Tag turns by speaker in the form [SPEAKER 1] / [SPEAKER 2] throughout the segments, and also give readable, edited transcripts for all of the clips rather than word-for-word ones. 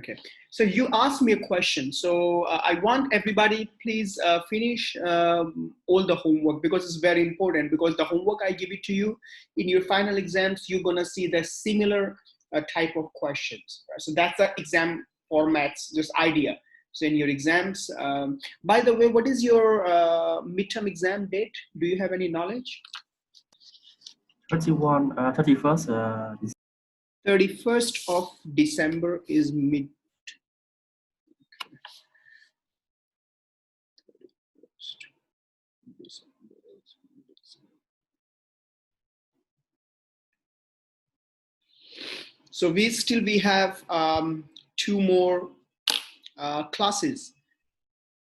[SPEAKER 1] Okay, so you asked me a question. So I want everybody, please finish all the homework because it's very important. Because the homework I give it to you in your final exams, you're gonna see the similar type of questions. Right? So that's the exam formats, just idea. So in your exams, by the way, what is your midterm exam date? Do you have any knowledge?
[SPEAKER 2] 31st.
[SPEAKER 1] 31st of December is mid. So we have 2 more classes.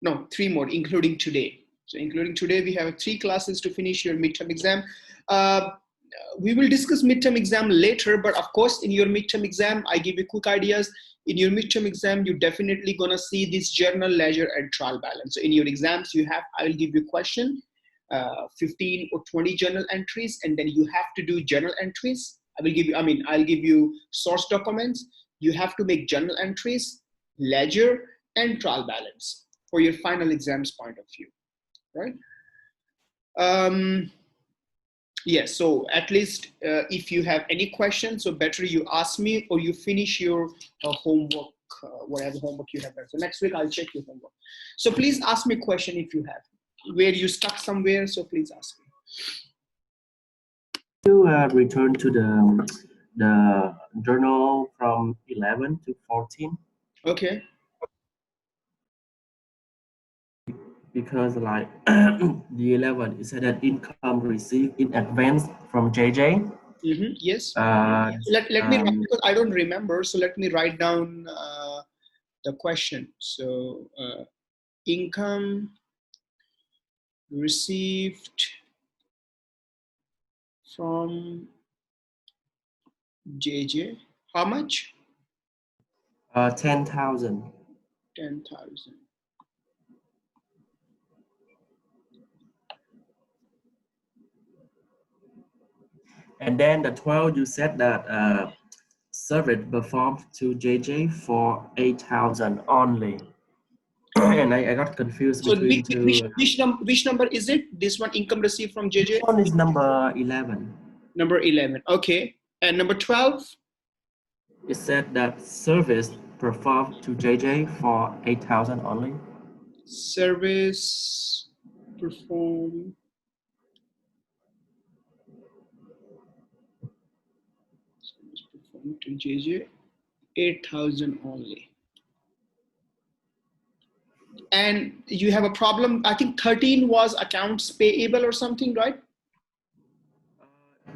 [SPEAKER 1] No, 3 more, including today. So including today, we have 3 classes to finish your midterm exam. We will discuss midterm exam later, but of course, in your midterm exam, I give you quick ideas. In your midterm exam, you're definitely gonna see this journal, ledger, and trial balance. So in your exams, I will give you question, 15 or 20 journal entries, and then you have to do journal entries. I'll give you source documents. You have to make journal entries, ledger, and trial balance for your final exams point of view, right? Yes, so at least if you have any questions, so better you ask me or you finish your homework, whatever homework you have done. So next week I'll check your homework. So please ask me a question if you have, where you stuck somewhere, so please ask me.
[SPEAKER 2] You return to the journal from 11 to 14.
[SPEAKER 1] Okay.
[SPEAKER 2] Because like the 11 is that income received in advance from JJ.
[SPEAKER 1] Yes. Let me write, because I don't remember, so let me write down the question. So income received from JJ. How much?
[SPEAKER 2] 10,000.
[SPEAKER 1] 10,000.
[SPEAKER 2] And then the 12, you said that service performed to JJ for 8,000 only. And I got confused
[SPEAKER 1] So
[SPEAKER 2] between
[SPEAKER 1] which number is it? This one, income received from JJ?
[SPEAKER 2] This one is number 11.
[SPEAKER 1] Number 11. Okay. And number 12?
[SPEAKER 2] It said that service performed to JJ for 8,000 only.
[SPEAKER 1] Service performed to JJ, 8,000 only. And you have a problem. I think 13 was accounts payable or something, right?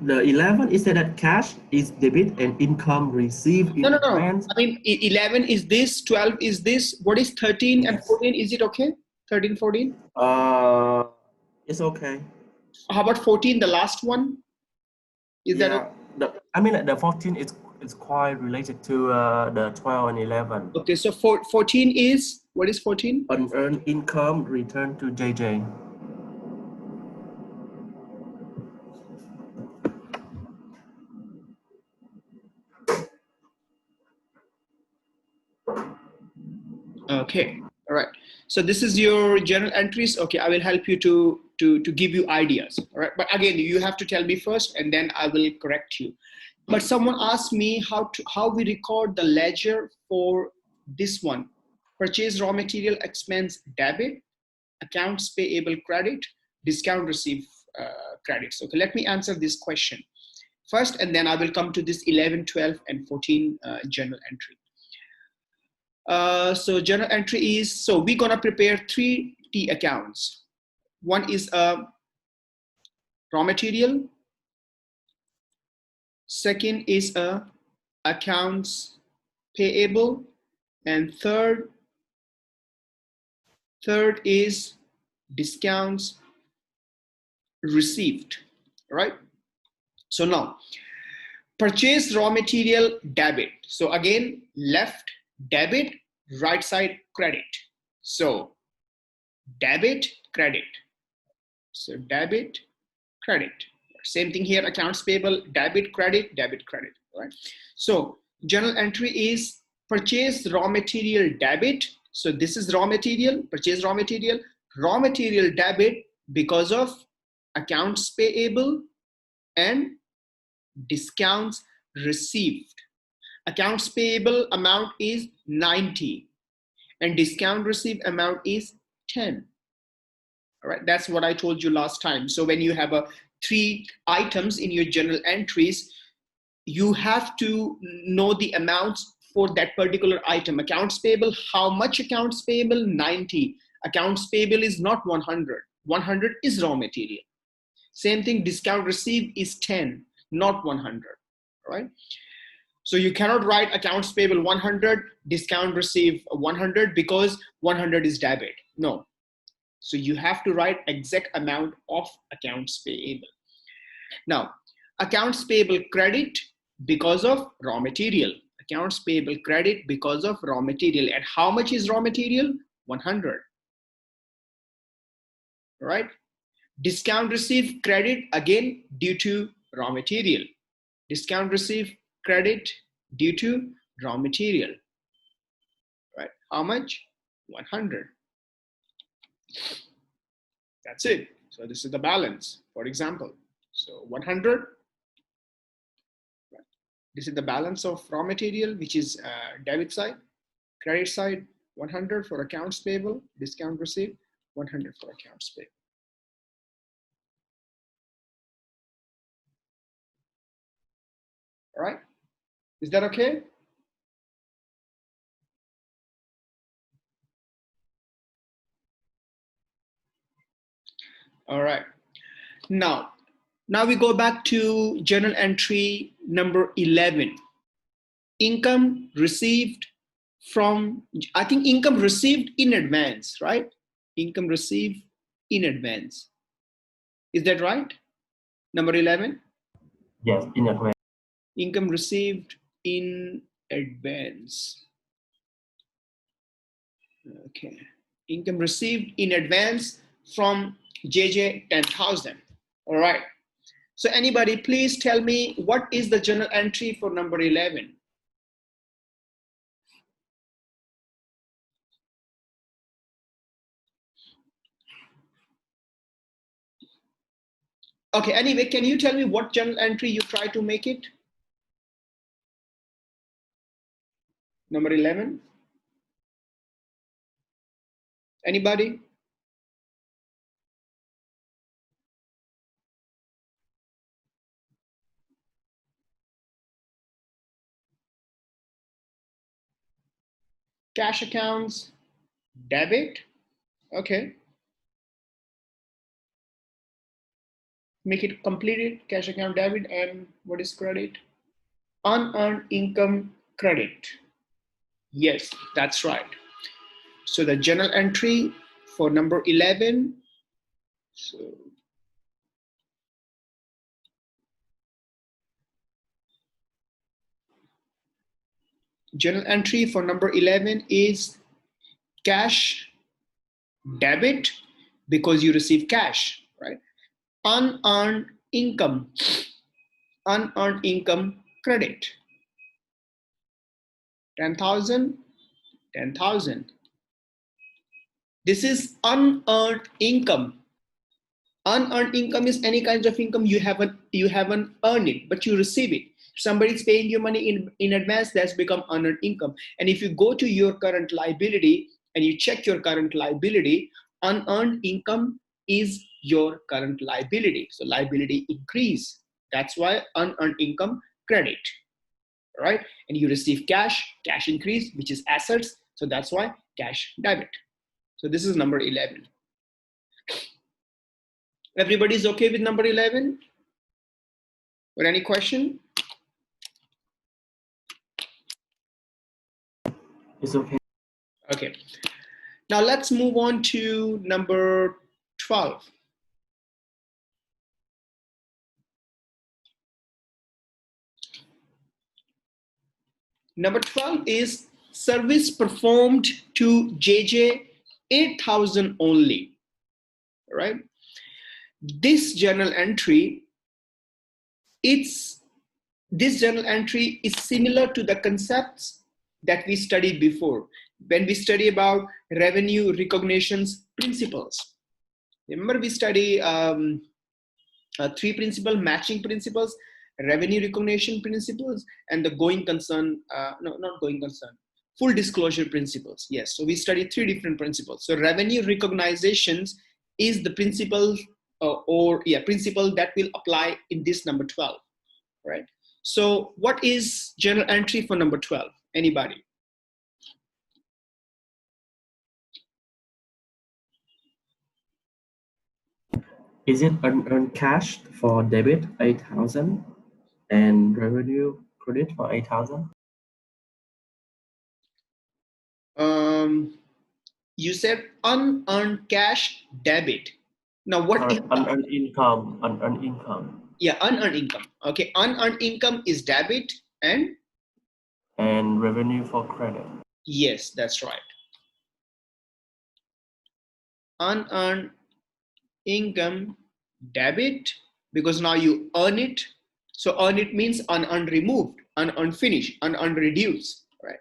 [SPEAKER 2] The 11 is that cash is debit and income received in advance.
[SPEAKER 1] I mean, 11 is this, 12 is this. What is 13 and 14? Is it okay? 13, 14?
[SPEAKER 2] It's okay.
[SPEAKER 1] How about 14, the last one? Is that okay?
[SPEAKER 2] The 14 is quite related to the 12 and 11.
[SPEAKER 1] Okay, so 14 is, what is 14?
[SPEAKER 2] Unearned income returned to JJ.
[SPEAKER 1] Okay, all right. So this is your journal entries. Okay, I will help you to give you ideas. All right, but again, you have to tell me first, and then I will correct you. But someone asked me how we record the ledger for this one: purchase raw material expense debit, accounts payable credit, discount receive credits. Okay, let me answer this question first, and then I will come to this 11, 12, and 14 journal entry. So journal entry is, so we're gonna prepare 3 T accounts. One is raw material. Second is accounts payable, and third is discounts received. Right? So now, purchase raw material debit. So again, left debit, right side credit. So debit, credit. So debit, credit. Same thing here, accounts payable, debit, credit, right? So journal entry is purchase raw material debit. So this is raw material, purchase raw material debit because of accounts payable and discounts received. Accounts payable amount is 90 and discount received amount is 10. All right, that's what I told you last time. So when you have three items in your journal entries, you have to know the amounts for that particular item. Accounts payable, how much accounts payable? 90. Accounts payable is not 100. 100 is raw material. Same thing, discount received is 10, not 100, right? So you cannot write accounts payable 100, discount received 100 because 100 is debit. No. So you have to write exact amount of accounts payable. Now, accounts payable credit because of raw material. Accounts payable credit because of raw material. And how much is raw material? 100. Right? Discount received credit again due to raw material. Discount received credit due to raw material. Right? How much? 100. That's it. So this is the balance, for example. So 100. Right. This is the balance of raw material, which is debit side. Credit side, 100 for accounts payable. Discount received, 100 for accounts payable. All right. Is that okay? All right. Now we go back to journal entry number 11. Income received from, I think income received in advance, right? Income received in advance. Is that right? Number 11?
[SPEAKER 2] Yes, in advance.
[SPEAKER 1] Income received in advance. Okay. Income received in advance from JJ 10,000. All right. So anybody, please tell me what is the journal entry for number 11? Okay, anyway, can you tell me what journal entry you try to make it? Number 11? Anybody? Cash accounts, debit. Okay. Make it completed, cash account debit, and what is credit? Unearned income credit. Yes, that's right. So the journal entry for number 11. So journal entry for number 11 is cash debit because you receive cash, right? Unearned income credit. 10,000, 10,000. This is unearned income. Unearned income is any kinds of income you haven't earned it, but you receive it. Somebody's paying you money in advance, that's become unearned income. And if you go to your current liability and you check your current liability, unearned income is your current liability. So liability increase. That's why unearned income credit, right? And you receive cash increase, which is assets. So that's why cash debit. So this is number 11. Everybody's okay with number 11? Or any question?
[SPEAKER 2] It's okay.
[SPEAKER 1] Okay. Now let's move on to number 12. Number 12 is service performed to JJ 8,000 only, right? This journal entry, this journal entry is similar to the concepts that we studied before when we study about revenue recognitions principles. Remember, we study three principles: matching principles, revenue recognition principles, and the going concern, no, not going concern, full disclosure principles. Yes, so we study three different principles. So revenue recognitions is the principle principle that will apply in this number 12, right? So what is journal entry for number 12? Anybody?
[SPEAKER 2] Is it unearned cash for debit 8,000 and revenue credit for 8,000?
[SPEAKER 1] You said unearned cash debit. Now, what
[SPEAKER 2] Sorry,
[SPEAKER 1] is
[SPEAKER 2] unearned income, unearned income.
[SPEAKER 1] Yeah, unearned income. Okay, unearned income is debit and
[SPEAKER 2] revenue for credit.
[SPEAKER 1] yes, that's right. Unearned income debit because now you earn it. So earn it means unearned removed, unearned finish, unearned reduce, right?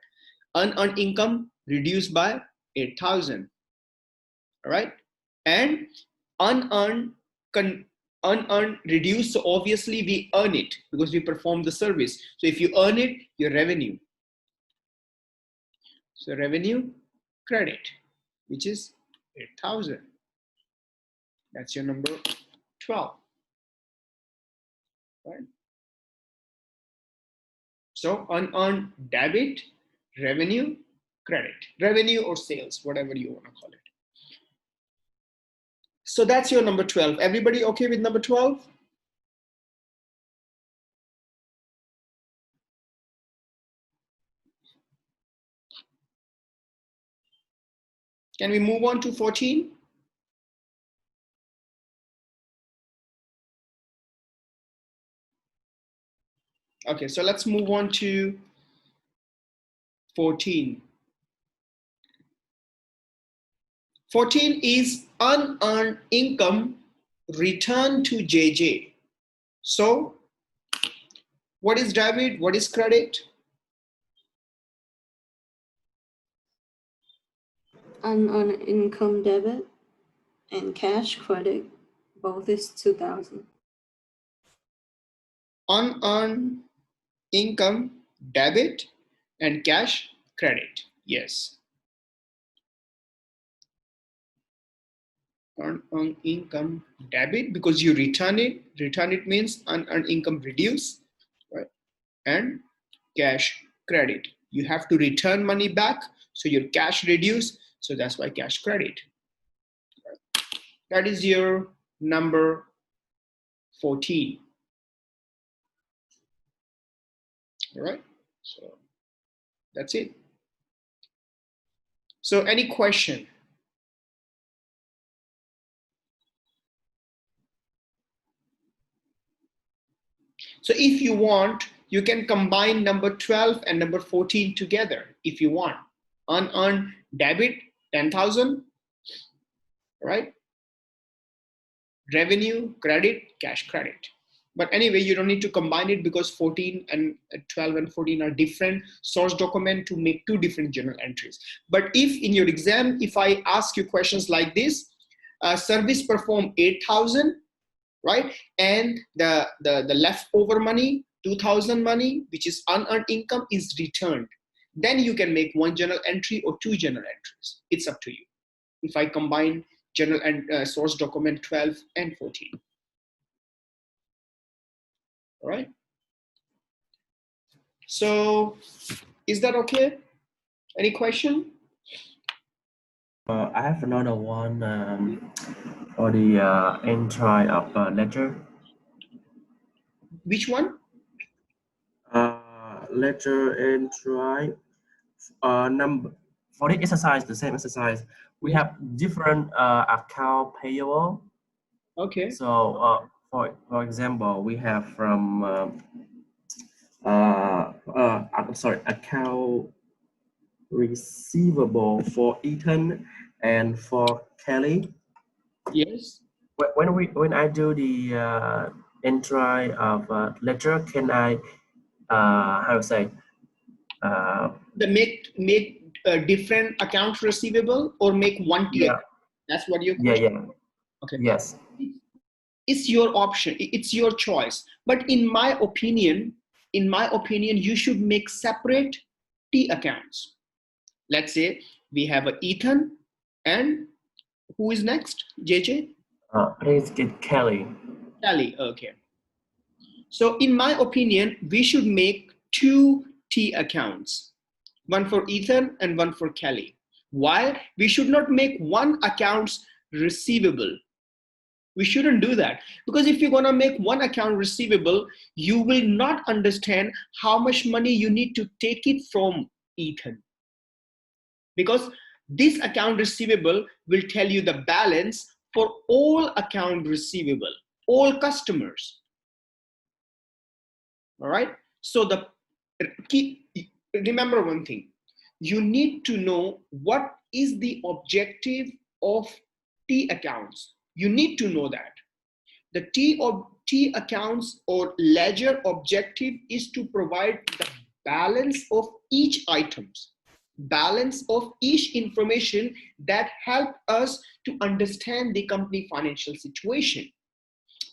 [SPEAKER 1] Unearned income reduced by 8,000, right? And unearned unearned reduced, so obviously we earn it because we perform the service. So if you earn it, your revenue. So revenue credit, which is 8,000. That's your number 12, right? So unearned debit, revenue, credit, revenue or sales, whatever you want to call it. So that's your number 12. Everybody okay with number 12? Can we move on to 14? Okay, so let's move on to 14. 14 is unearned income returned to JJ. So what is debit? What is credit?
[SPEAKER 3] Unearned income debit and cash credit, both is 2,000.
[SPEAKER 1] Unearned income debit and cash credit. Yes. Unearned income debit because you return it. Return it means unearned income reduce, right? And cash credit. You have to return money back, so your cash reduce. So that's why cash credit. That is your number 14. All right. So that's it. So any question? So if you want, you can combine number 12 and number 14 together if you want. Unearned debit, 10,000, right? Revenue, credit, cash credit. But anyway, you don't need to combine it because 14 and 12 and 14 are different source document to make two different journal entries. But if in your exam, if I ask you questions like this, service performed 8,000, right? And the leftover money, 2,000 money, which is unearned income, is returned. Then you can make one journal entry or two journal entries. It's up to you. If I combine journal and source document 12 and 14. All right. So is that okay? Any question?
[SPEAKER 2] I have another one for the entry of ledger.
[SPEAKER 1] Which one?
[SPEAKER 2] Ledger entry number for the exercise, the same exercise. We have different account payable.
[SPEAKER 1] Okay.
[SPEAKER 2] So for example, we have from I'm sorry, account receivable for Ethan and for Kelly.
[SPEAKER 1] Yes.
[SPEAKER 2] When I do the entry of ledger, can I how to say
[SPEAKER 1] the make different accounts receivable or make one T
[SPEAKER 2] Yeah.
[SPEAKER 1] account? That's what your
[SPEAKER 2] Yeah.
[SPEAKER 1] question.
[SPEAKER 2] Yeah.
[SPEAKER 1] Okay.
[SPEAKER 2] Yes.
[SPEAKER 1] It's your option. It's your choice. But in my opinion, you should make separate T accounts. Let's say we have a Ethan and who is next? JJ?
[SPEAKER 2] Please get Kelly.
[SPEAKER 1] Kelly. Okay. So in my opinion, we should make two T accounts, one for Ethan and one for Kelly. Why? We should not make one accounts receivable. We shouldn't do that, because if you're going to make one account receivable, you will not understand how much money you need to take it from Ethan, because this account receivable will tell you the balance for all account receivable, all customers. All right. So the keep remember one thing. You need to know what is the objective of T accounts. You need to know that. The T accounts or ledger objective is to provide the balance of each items, balance of each information that help us to understand the company financial situation.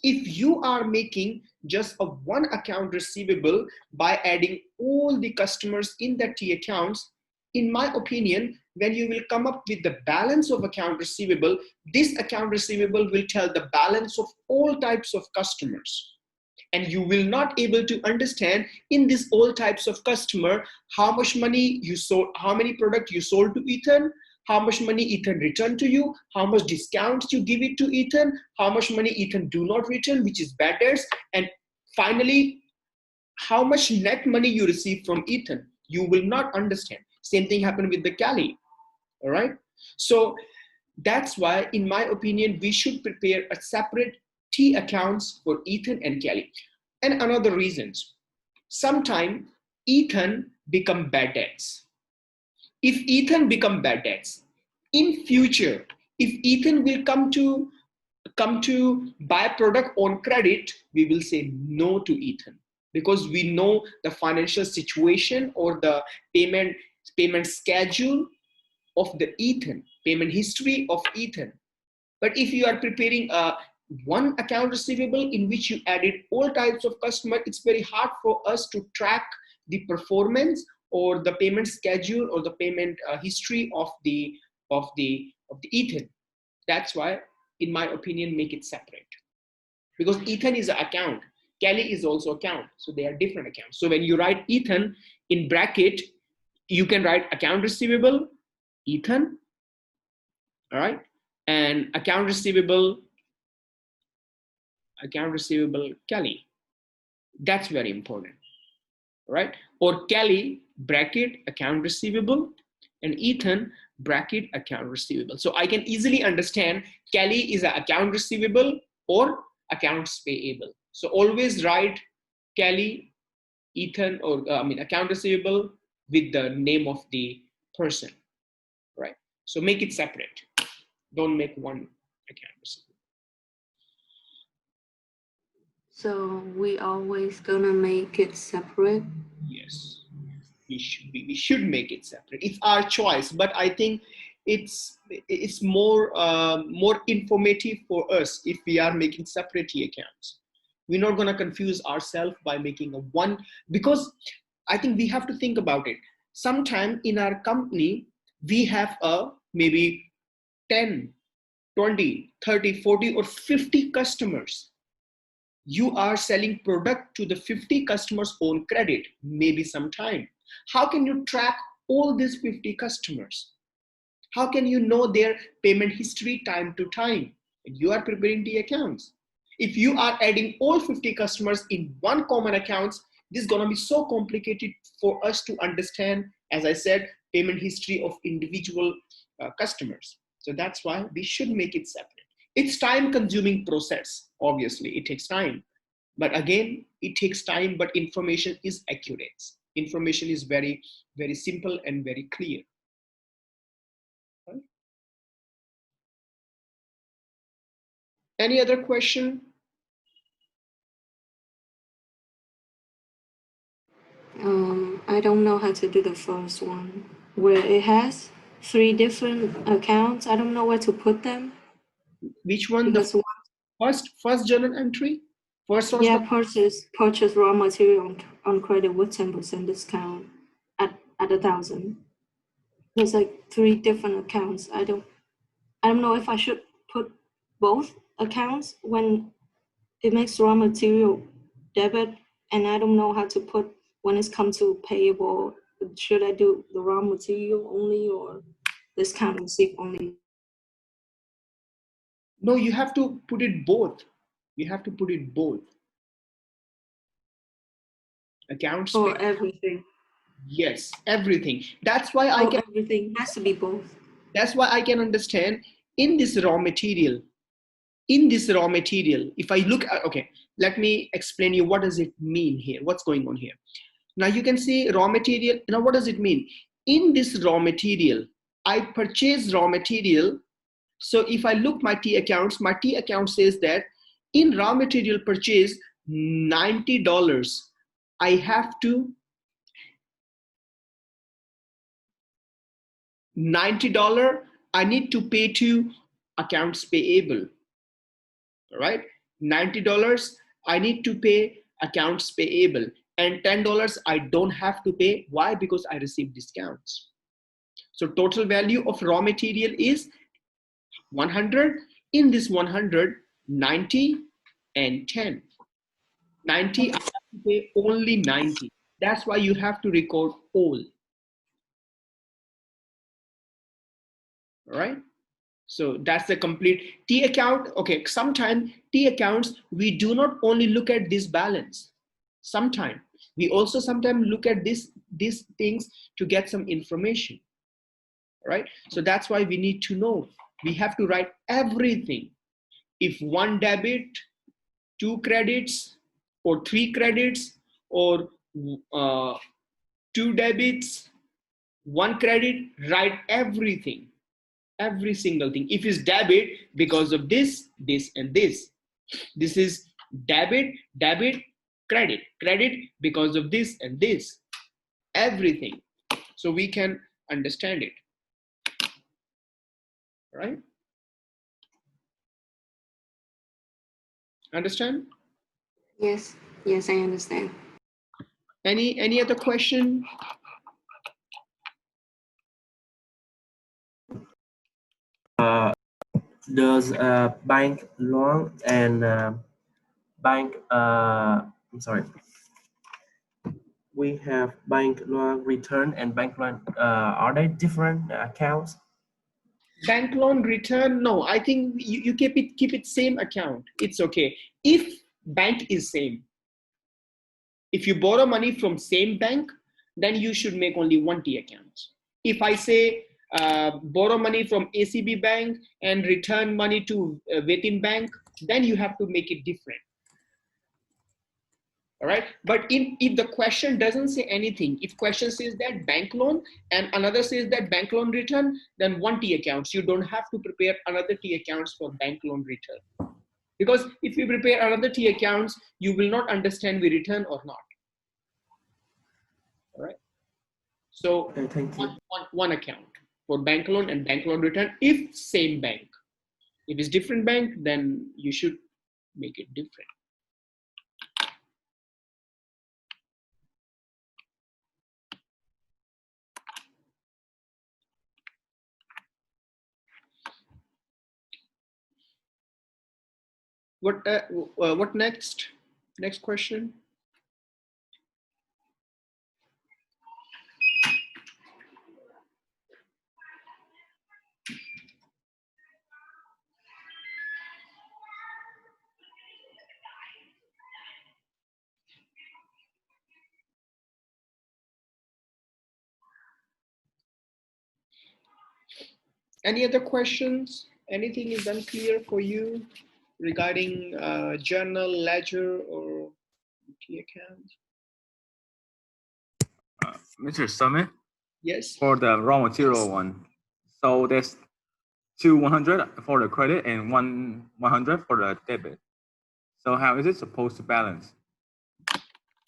[SPEAKER 1] If you are making just a one account receivable by adding all the customers in the T accounts, in my opinion, when you will come up with the balance of account receivable, this account receivable will tell the balance of all types of customers. And you will not able to understand in this all types of customer how much money you sold, how many product you sold to Ethan, how much money Ethan returned to you, how much discounts you give it to Ethan, how much money Ethan do not return, which is bad debts, and finally how much net money you receive from Ethan. You will not understand. Same thing happened with the Cali. All right. So that's why, in my opinion, we should prepare a separate T accounts for Ethan and Kelly. And another reasons, sometimes Ethan become bad debts. If Ethan become bad debts, in future, if Ethan will come to buy product on credit, we will say no to Ethan, because we know the financial situation or the payment schedule of the Ethan, payment history of Ethan. But if you are preparing a one account receivable in which you added all types of customer, it's very hard for us to track the performance or the payment schedule or the payment history of the Ethan. That's why, in my opinion, make it separate, because Ethan is an account, Kelly is also account, so they are different accounts. So when you write Ethan in bracket, you can write account receivable Ethan, all right, and account receivable Kelly. That's very important, right? Or Kelly bracket account receivable and Ethan bracket account receivable. So I can easily understand Kelly is an account receivable or accounts payable. So always write Kelly, Ethan, or account receivable with the name of the person, right? So make it separate. Don't make one account receivable.
[SPEAKER 3] So we always gonna make it separate.
[SPEAKER 1] Yes, we should make it separate. It's our choice, but I think it's more informative for us if we are making separate T accounts. We're not going to confuse ourselves by making a one, because I think we have to think about it. Sometime in our company we have a maybe 10, 20, 30, 40, or 50 customers. You are selling product to the 50 customers on credit, maybe sometime. How can you track all these 50 customers? How can you know their payment history time to time? You are preparing the accounts. If you are adding all 50 customers in one common accounts, this is going to be so complicated for us to understand, as I said, payment history of individual customers. So that's why we should make it separate. It's time consuming process. Obviously, it takes time. But again, it takes time, but information is accurate. Information is very, very simple and very clear. Right? Any other question?
[SPEAKER 3] I don't know how to do the first one, where it has 3 different accounts. I don't know where to put them.
[SPEAKER 1] Which one?
[SPEAKER 3] Because
[SPEAKER 1] The first journal entry? First source
[SPEAKER 3] yeah,
[SPEAKER 1] document?
[SPEAKER 3] purchase raw material on credit with 10% discount at 1,000. There's like 3 different accounts. I don't know if I should put both accounts when it makes raw material debit, and I don't know how to put when it's come to payable. Should I do the raw material only or discount receipt only?
[SPEAKER 1] No, you have to put it both. You have to put it both. Accounts
[SPEAKER 3] Or
[SPEAKER 1] pay.
[SPEAKER 3] everything?
[SPEAKER 1] Yes, everything. That's why I
[SPEAKER 3] Oh,
[SPEAKER 1] can.
[SPEAKER 3] everything has to be both.
[SPEAKER 1] That's why I can understand in this raw material. In this raw material, if I look at, okay, let me explain you what does it mean here. What's going on here? Now you can see raw material. Now what does it mean? In this raw material, I purchase raw material. So if I look my T accounts, my T account says that in raw material purchase $90, I have to $90 I need to pay to accounts payable. All right, $90 I need to pay accounts payable, and $10 I don't have to pay. Why? Because I receive discounts. So total value of raw material is 100. In this 100, 90 and 10. 90 I have to pay only 90. That's why you have to record all. All right. So that's the complete T account. Okay, sometimes T accounts, we do not only look at this balance. Sometimes we also sometimes look at these things to get some information. Right? So that's why we need to know. We have to write everything. If one debit, 2 credits, or 3 credits, or 2 debits, 1 credit, write everything. Every single thing. If it's debit, because of this, this, and this. This is debit, debit, credit, credit, because of this and this. Everything. So we can understand it. Right? Understand?
[SPEAKER 3] Yes, yes, I understand.
[SPEAKER 1] Any other question?
[SPEAKER 2] Does bank loan and bank I'm sorry, we have bank loan return and bank loan, are they different accounts?
[SPEAKER 1] Bank loan return? No, I think you keep it same account. It's okay. If bank is same, if you borrow money from same bank, then you should make only one T account. If I say borrow money from ACB bank and return money to Vetin bank, then you have to make it different. All right. But if the question doesn't say anything, if question says that bank loan and another says that bank loan return, then one T accounts. You don't have to prepare another T accounts for bank loan return. Because if you prepare another T accounts, you will not understand we return or not. All right. So
[SPEAKER 2] Okay, thank you.
[SPEAKER 1] one account for bank loan and bank loan return if same bank. If it's different bank, then you should make it different. What next? Next question. Any other questions? Anything is unclear for you regarding journal, ledger, or T account?
[SPEAKER 4] Mr. Summit,
[SPEAKER 1] Yes.
[SPEAKER 4] for the raw material one, so there's two 100 for the credit and 100 for the debit. So how is it supposed to balance?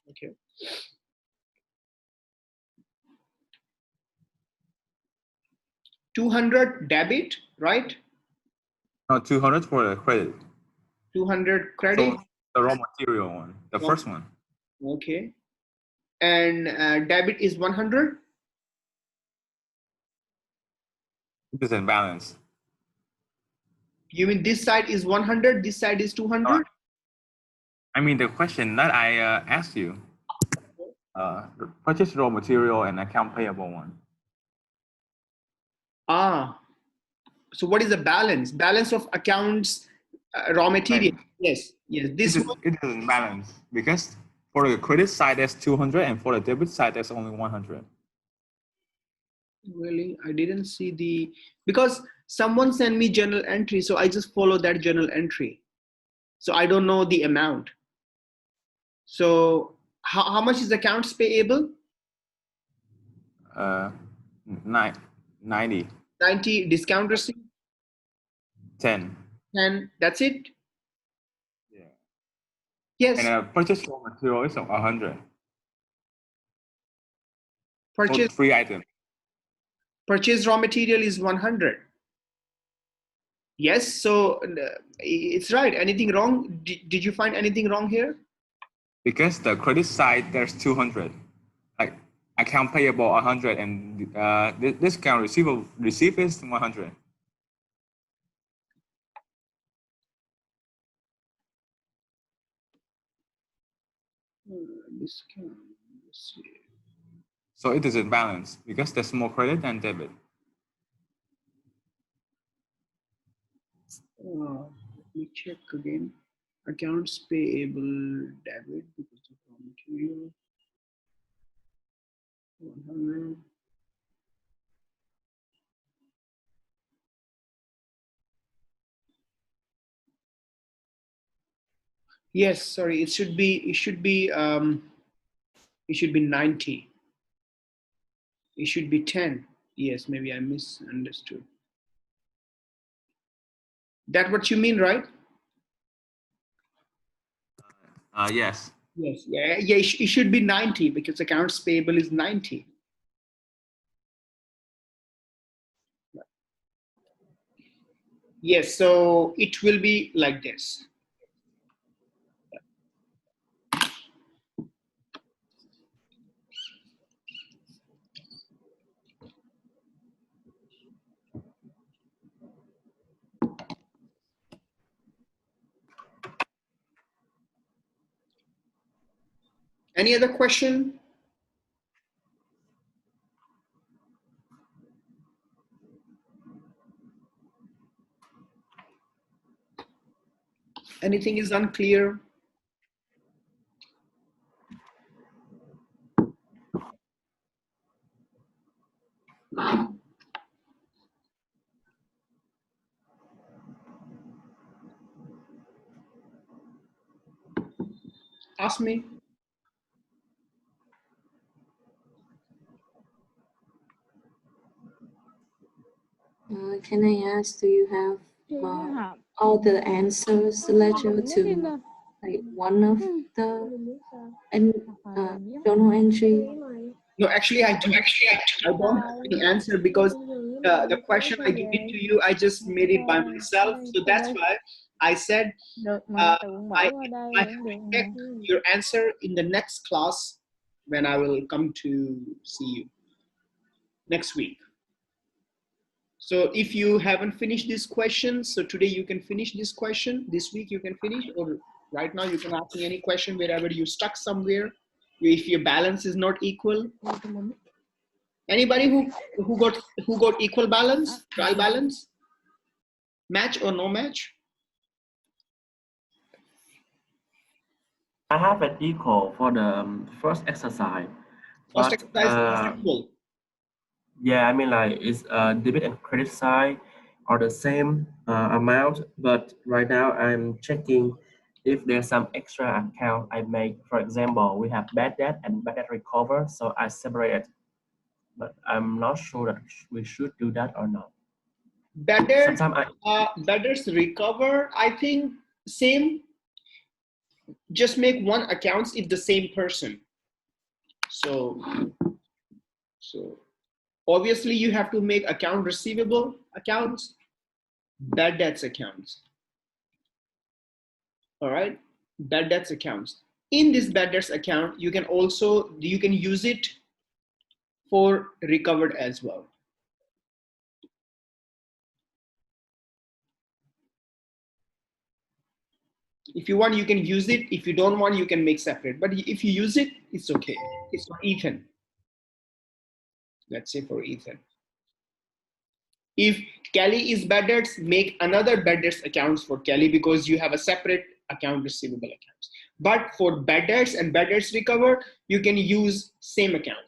[SPEAKER 1] Okay. 200 debit, right?
[SPEAKER 4] No, 200 for the credit.
[SPEAKER 1] 200 credit.
[SPEAKER 4] So the raw material one, the first one.
[SPEAKER 1] Okay. And debit is 100.
[SPEAKER 4] It is in balance.
[SPEAKER 1] You mean this side is 100, this side is 200?
[SPEAKER 4] I mean, the question that I asked you, the purchase raw material and account payable one.
[SPEAKER 1] Ah, so what is the balance? Balance of accounts, raw material.
[SPEAKER 4] Right.
[SPEAKER 1] Yes, yes. This one.
[SPEAKER 4] It is in balance because for the credit side, there's 200, and for the debit side, there's only 100.
[SPEAKER 1] Really, I didn't see because someone sent me journal entry, so I just follow that journal entry. So I don't know the amount. So how much is accounts payable?
[SPEAKER 4] 90.
[SPEAKER 1] 90, discount receipt
[SPEAKER 4] 10.
[SPEAKER 1] 10. That's it.
[SPEAKER 4] Yeah.
[SPEAKER 1] Yes.
[SPEAKER 4] And purchase raw material is 100.
[SPEAKER 1] Purchase
[SPEAKER 4] So 3 items.
[SPEAKER 1] purchase raw material is 100. Yes. So it's right. Anything wrong? Did you find anything wrong here?
[SPEAKER 4] Because the credit side, there's 200. Like account payable 100 and discount receivable receipt is 100.
[SPEAKER 1] Discount receipt.
[SPEAKER 4] So it is in balance because there's more credit than debit.
[SPEAKER 1] Let me check again. Accounts payable debit because of raw material. 100. Yes, sorry. It should be 90. It should be 10. Yes, maybe I misunderstood. That what you mean, right?
[SPEAKER 4] Yes.
[SPEAKER 1] Yes. Yeah. Yeah. It should be 90 because accounts payable is 90. Yes. So it will be like this. Any other question? Anything is unclear? Ask me.
[SPEAKER 3] Can I ask, do you have all the answers ledger to like one of the journal entry?
[SPEAKER 1] No, actually, I don't. I don't have any answer because the question I give it to you, I just made it by myself. So that's why I said I have to check your answer in the next class when I will come to see you next week. So if you haven't finished this question, so today you can finish this question. This week you can finish, or right now you can ask me any question wherever you stuck somewhere. If your balance is not equal. Anybody who got equal balance, trial balance, match or no match?
[SPEAKER 2] I have an equal for the first exercise.
[SPEAKER 1] First
[SPEAKER 2] But
[SPEAKER 1] exercise is equal.
[SPEAKER 2] yeah, I mean like it's debit and credit side are the same amount, but right now I'm checking if there's some extra account I make. For example, we have bad debt and bad debt recover, so I separate it. But I'm not sure that we should do that or not.
[SPEAKER 1] Better,
[SPEAKER 2] Sometimes
[SPEAKER 1] better recover. I think same. Just make one accounts if the same person. So Obviously, you have to make account receivable accounts, bad debts accounts. All right, bad debts accounts. In this bad debts account, you can use it for recovered as well. If you want, you can use it. If you don't want, you can make separate. But if you use it, it's okay. It's for Ethan. Let's say for Ethan. If Kelly is bad debts, make another bad debts accounts for Kelly because you have a separate account receivable accounts. But for bad debts and bad debts recovered, you can use same account.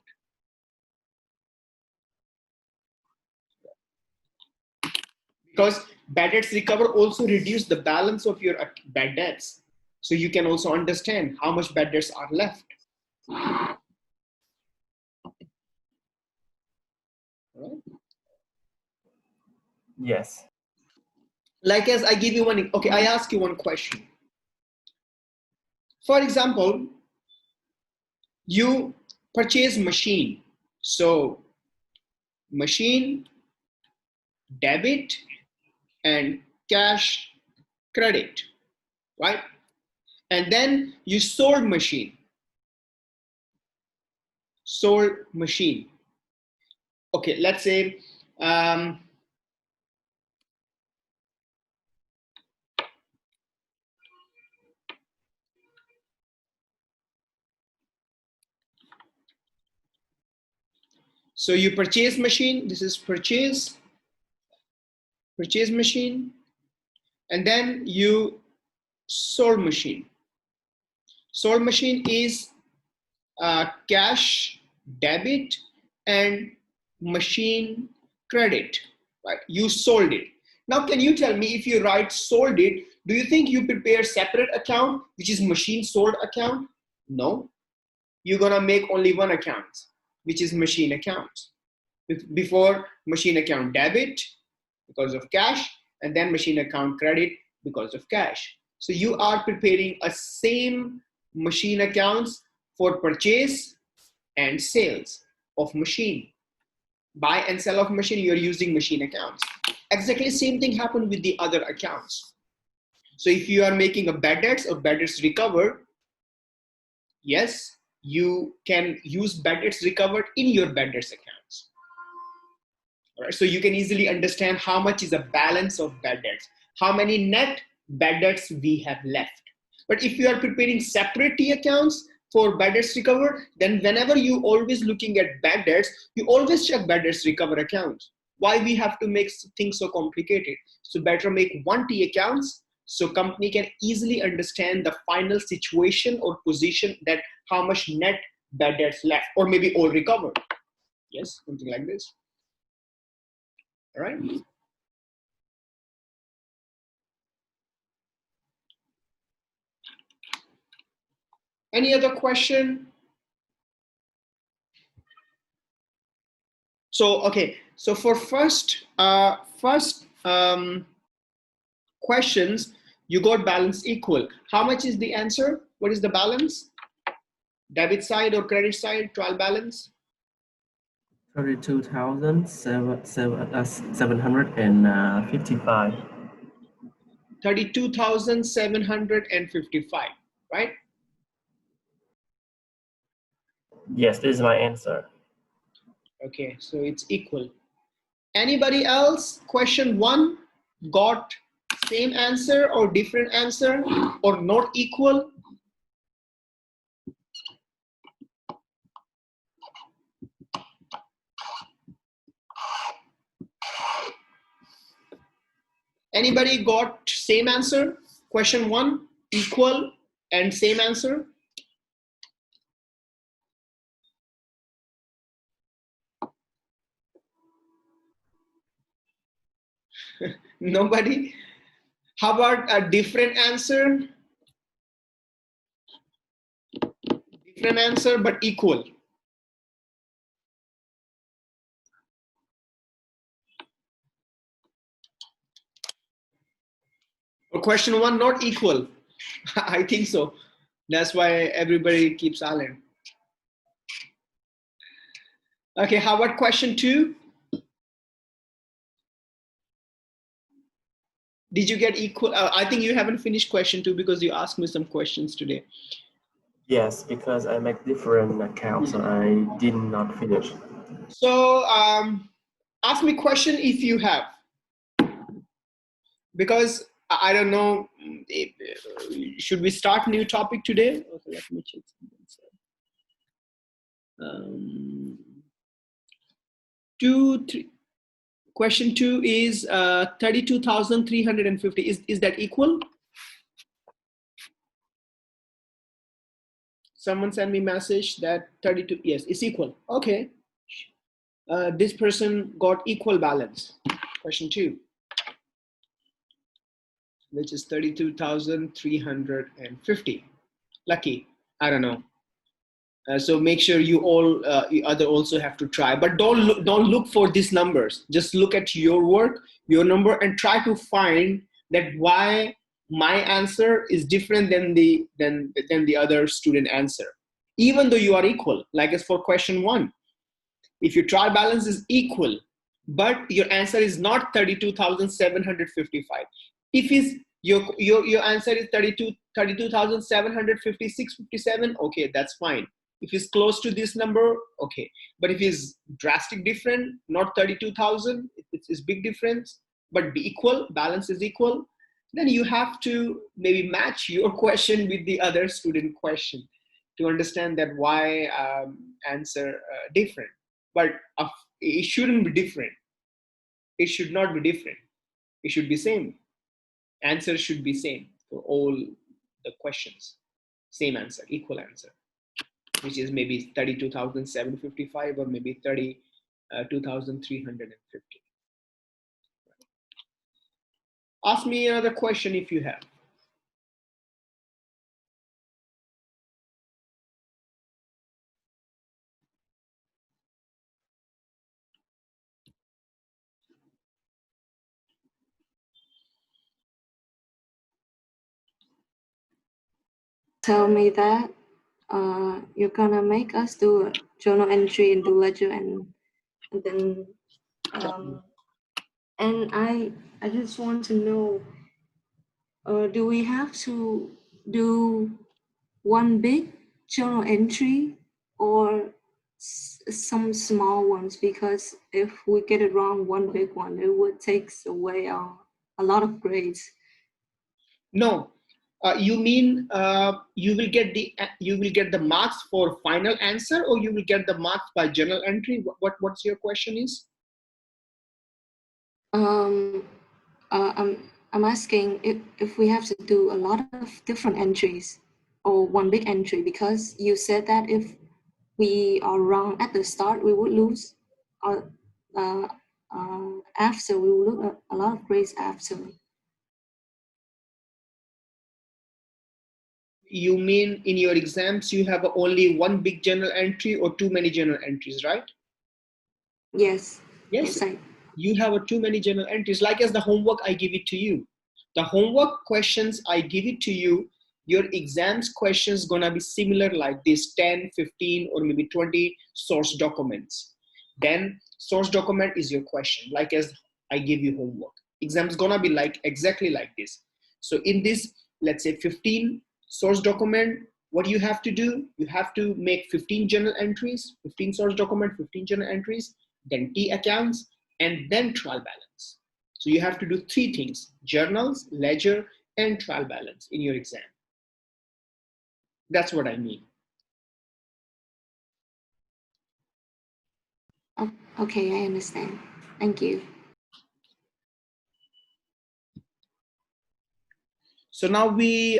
[SPEAKER 1] Because bad debts recover also reduce the balance of your bad debts. So you can also understand how much bad debts are left. Right?
[SPEAKER 2] Yes.
[SPEAKER 1] Like as I give you one, okay, I ask you one question. For example, you purchase machine. So machine, debit, and cash credit, right? And then you sold machine. Sold machine. Okay, let's say so you purchase machine, this is purchase machine, and then you sold machine. Sold machine is cash debit and machine credit, right? You sold it. Now, can you tell me if you write sold it, do you think you prepare separate account, which is machine sold account? No, you're gonna make only one account, which is machine account. Before machine account debit because of cash, and then machine account credit because of cash. So you are preparing a same machine accounts for purchase and sales of machine. Buy and sell of machine, you're using machine accounts. Exactly same thing happened with the other accounts. So if you are making a bad debts or bad debts recovered, yes, you can use bad debts recovered in your bad debts accounts. All right, so you can easily understand how much is a balance of bad debts, how many net bad debts we have left. But if you are preparing separate T accounts for bad debts recovered, then whenever you always looking at bad debts, you always check bad debts recovered accounts. Why we have to make things so complicated? So better make one T accounts so company can easily understand the final situation or position that how much net bad debts left or maybe all recovered. Yes, something like this. All right. Any other question? So, okay. So for first questions, you got balance equal. How much is the answer? What is the balance? Debit side or credit side, trial balance?
[SPEAKER 2] 32,755.
[SPEAKER 1] 32,755, right?
[SPEAKER 2] Yes, this is my answer.
[SPEAKER 1] Okay, so it's equal. Anybody else? Question 1 got same answer or different answer or not equal? Anybody got same answer? Question 1 equal and same answer? Nobody? How about a different answer? Different answer but equal. Or question 1 not equal. I think so. That's why everybody keeps silent. Okay, how about question 2? Did you get equal? I think you haven't finished question 2 because you asked me some questions today.
[SPEAKER 2] Yes, because I make different accounts, so I did not finish.
[SPEAKER 1] So ask me question if you have, because I don't know. If, should we start new topic today? Okay, let me check something. 3. Question 2 is 32,350. Is that equal? Someone sent me message that 32. Yes, it's equal. Okay. This person got equal balance. Question 2, which is 32,350. Lucky. I don't know. So make sure you all other also have to try, but don't look for these numbers. Just look at your work, your number, and try to find that why my answer is different than the other student answer, even though you are equal. Like as for question 1, if your trial balance is equal, but your answer is not 32,755. If is your answer is 32,756, 57, okay, that's fine. If it's close to this number, okay. But if it's drastic different, not 32,000, it's big difference, but be equal, balance is equal, then you have to maybe match your question with the other student question to understand that why answer different. But it shouldn't be different. It should not be different. It should be same. Answer should be same for all the questions. Same answer, equal answer, which is maybe 32,755 or maybe 32,350. Ask me another question if you have.
[SPEAKER 3] Tell me that you're gonna make us do a journal entry into ledger, and then and I just want to know, do we have to do one big journal entry or some small ones? Because if we get it wrong, one big one, it would take away a lot of grades.
[SPEAKER 1] No, you mean you will get the marks for final answer, or you will get the marks by journal entry? What's your question is?
[SPEAKER 3] I'm asking if we have to do a lot of different entries or one big entry, because you said that if we are wrong at the start, we would lose. Or after, we will lose a lot of grades after.
[SPEAKER 1] You mean in your exams you have only one big journal entry or too many journal entries, right?
[SPEAKER 3] Yes.
[SPEAKER 1] Yes, you have too many journal entries. Like as the homework I give it to you, the homework questions I give it to you, your exams questions gonna be similar like this: 10, 15, or maybe 20 source documents. Then source document is your question, like as I give you homework. Exams gonna be like exactly like this. So in this, let's say 15 source document, what you have to do, you have to make 15 journal entries, 15 source document, 15 journal entries, then T accounts, and then trial balance. So you have to do 3 things: journals, ledger, and trial balance in your exam. That's what I mean.
[SPEAKER 3] Oh, okay, I understand. Thank you.
[SPEAKER 1] So now we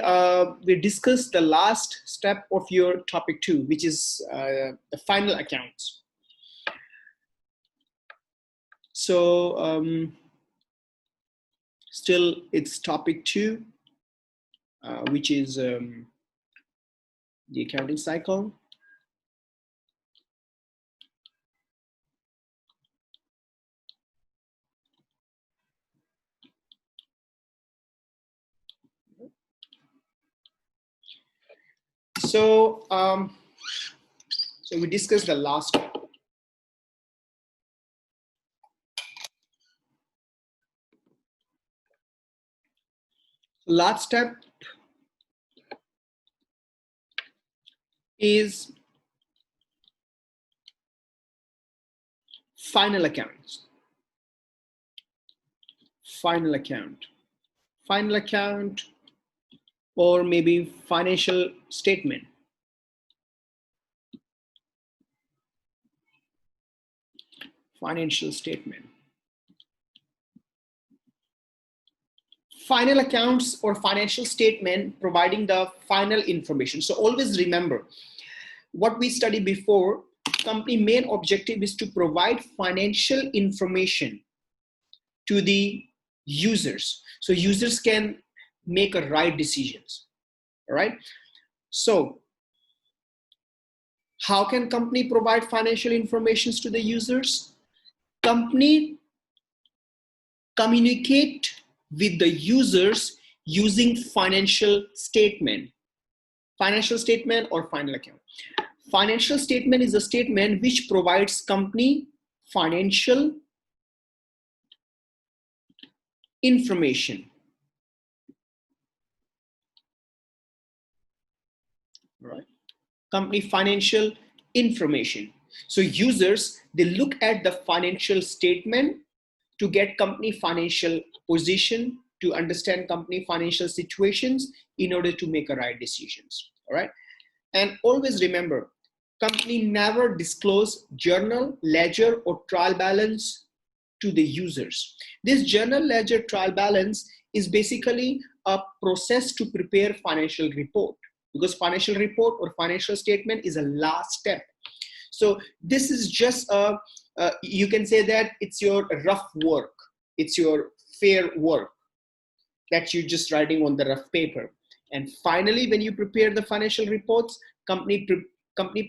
[SPEAKER 1] discussed the last step of your topic 2, which is the final accounts. So still it's topic 2, which is the accounting cycle. So so we discussed the last one. Last step is final accounts. Final account. Final account, or maybe financial statement. Financial statement. Final accounts or financial statement providing the final information. So always remember what we studied before. Company main objective is to provide financial information to the users, so users can make a right decisions. All right. So how can company provide financial information to the users? Company communicate with the users using financial statement. Financial statement or final account. Financial statement is a statement which provides company financial information. Right. Company financial information. So users, they look at the financial statement to get company financial position, to understand company financial situations in order to make a right decisions. All right. And always remember, company never disclose journal, ledger, or trial balance to the users. This journal, ledger, trial balance is basically a process to prepare financial report, because financial report or financial statement is a last step. So this is just you can say that it's your rough work. It's your fair work that you're just writing on the rough paper. And finally, when you prepare the financial reports, company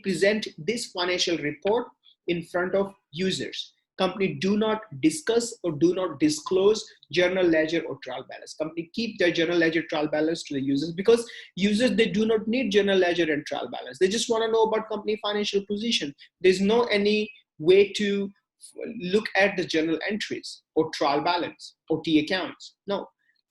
[SPEAKER 1] present this financial report in front of users. Company do not discuss or do not disclose journal, ledger, or trial balance. Company keep their journal, ledger, trial balance to the users, because users, they do not need journal, ledger, and trial balance. They just want to know about company financial position. There's no any way to look at the journal entries or trial balance or T accounts. No.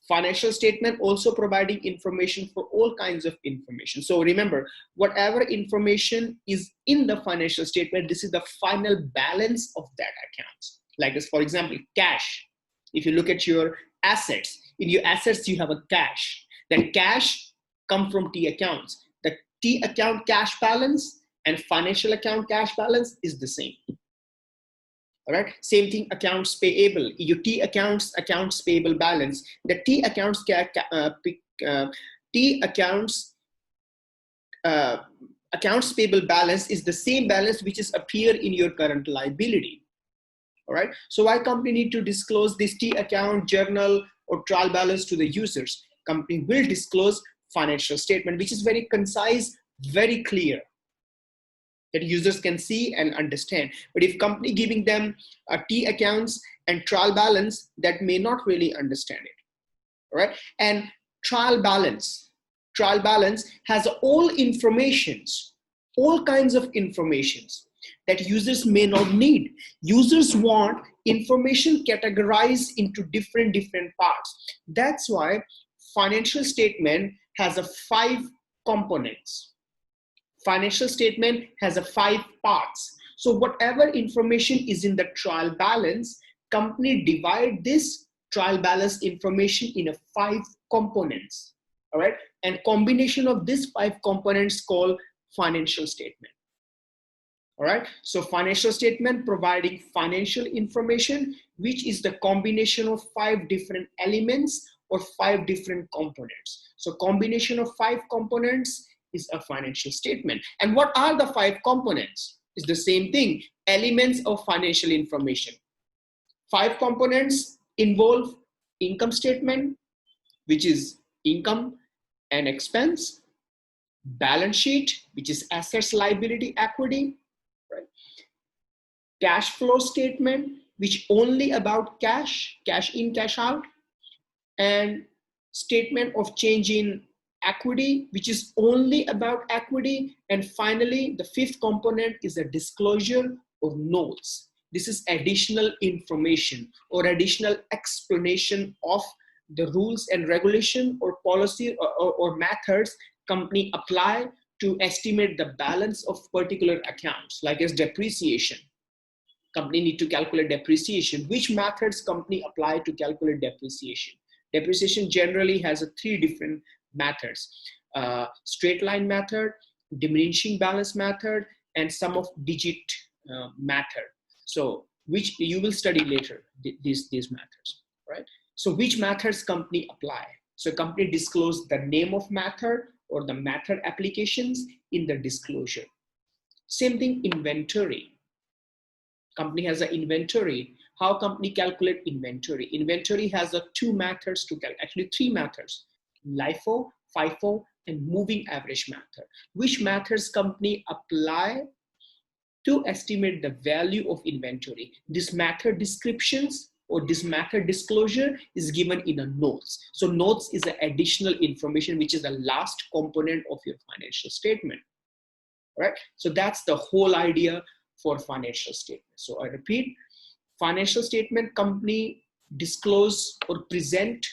[SPEAKER 1] Financial statement also providing information for all kinds of information. So remember, whatever information is in the financial statement, this is the final balance of that account. Like this, for example, cash. If you look at your assets, in your assets you have a cash. That cash come from T accounts. The T account cash balance and financial account cash balance is the same. All right. Same thing, accounts payable. Your T accounts payable balance. The T accounts accounts payable balance is the same balance which is appear in your current liability. All right. So why company need to disclose this T account, journal, or trial balance to the users? Company will disclose financial statement, which is very concise, very clear, that users can see and understand. But if company giving them a T accounts and trial balance, that may not really understand it. All right. And trial balance has all informations, all kinds of informations that users may not need. Users want information categorized into different parts. That's why financial statement has 5 components. Financial statement has 5 parts. So whatever information is in the trial balance, company divide this trial balance information in 5 components. All right. And combination of these 5 components called financial statement. All right. So financial statement providing financial information, which is the combination of 5 different elements or 5 different components. So combination of 5 components is a financial statement. And what are the 5 components? It's the same thing, elements of financial information. 5 components involve income statement, which is income and expense, balance sheet, which is assets, liability, equity, right? Cash flow statement, which only about cash in, cash out, and statement of change in equity, which is only about equity. And finally, the 5th component is a disclosure of notes. This is additional information or additional explanation of the rules and regulation or policy or methods company apply to estimate the balance of particular accounts, like as depreciation. Company need to calculate depreciation. Which methods company apply to calculate depreciation? Depreciation generally has three different methods: straight line method, diminishing balance method, and sum of digit method. So which you will study later, these methods, right? So which methods company apply? So company disclose the name of method or the method applications in the disclosure. Same thing, inventory. Company has an inventory. How company calculate inventory? Inventory has two methods to calculate, actually three methods: LIFO, FIFO, and moving average method. Which methods company apply to estimate the value of inventory? This method descriptions or this method disclosure is given in a notes. So notes is an additional information which is the last component of your financial statement, right? So that's the whole idea for financial statement. So I repeat, financial statement company disclose or present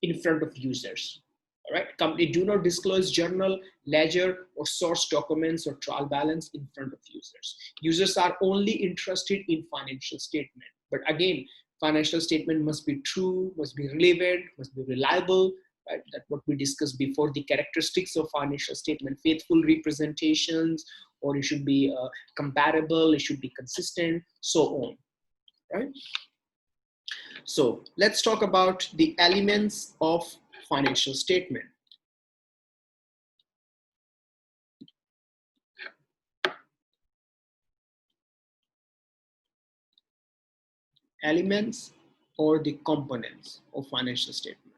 [SPEAKER 1] in front of users. All right, company do not disclose journal, ledger, or source documents or trial balance in front of users. Users are only interested in financial statement. But again, financial statement must be true, must be relevant, must be reliable. Right? That's what we discussed before, the characteristics of financial statement: faithful representations, or it should be comparable, it should be consistent, so on, right? So let's talk about the elements of financial statement. Elements or the components of financial statement.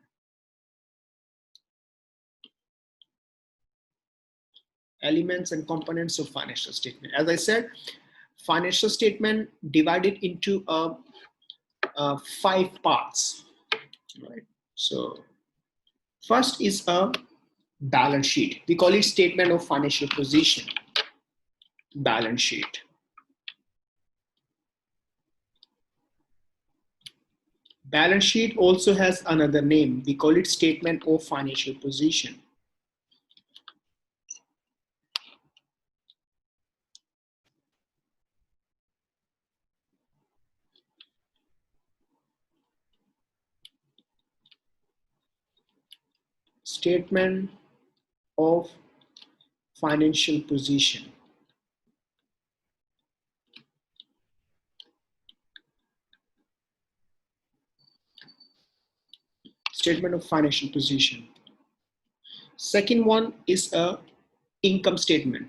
[SPEAKER 1] Elements and components of financial statement. As I said, financial statement divided into 5 parts, right? So first is a balance sheet. We call it statement of financial position. Balance sheet. Balance sheet also has another name. We call it statement of financial position. Statement of financial position. Statement of financial position. Second one is a income statement.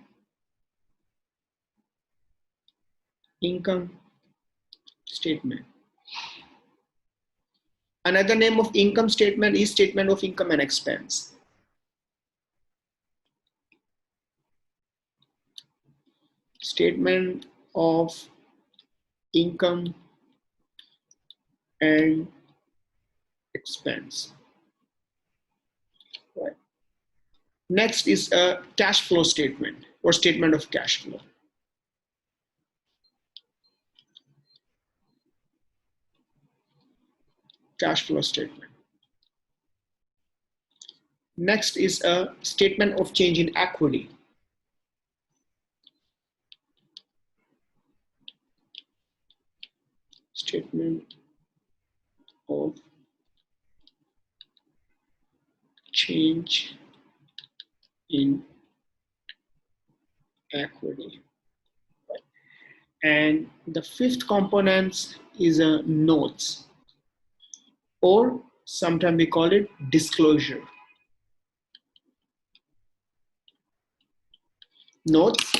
[SPEAKER 1] Income statement. Another name of income statement is statement of income and expense. Statement of income and expense. Right. Next is a cash flow statement or statement of cash flow. Cash flow statement. Next is a statement of change in equity. Statement of change in equity. And the fifth component is a notes, or sometimes we call it disclosure. Notes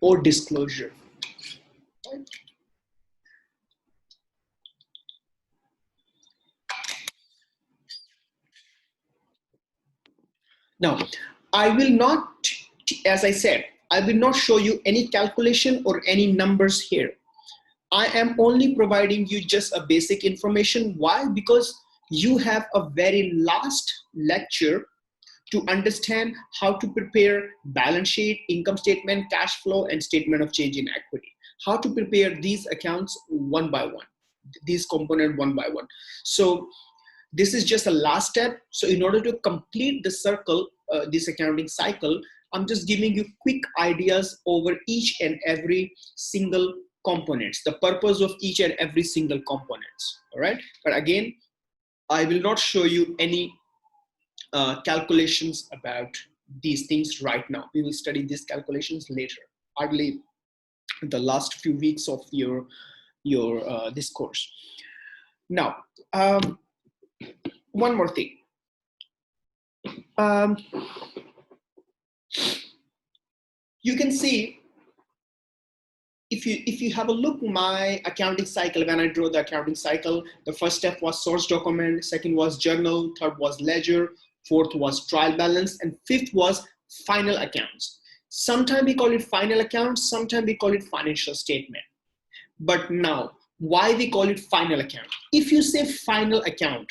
[SPEAKER 1] or disclosure. Now, I will not, as I said, I will not show you any calculation or any numbers here. I am only providing you just a basic information. Why? Because you have a very last lecture to understand how to prepare balance sheet, income statement, cash flow, and statement of change in equity. How to prepare these accounts one by one, these components one by one. So This is just a last step. So in order to complete the circle, this accounting cycle, I'm just giving you quick ideas over each and every single components, the purpose of each and every single components. All right. But again, I will not show you any calculations about these things right now. We will study these calculations later, hardly the last few weeks of your this course. Now, one more thing. You can see, if you have a look my accounting cycle, when I draw the accounting cycle, the first step was source document, second was journal, third was ledger, fourth was trial balance, and fifth was final accounts. Sometimes we call it final accounts, sometimes we call it financial statement. But now, why we call it final account? If you say final account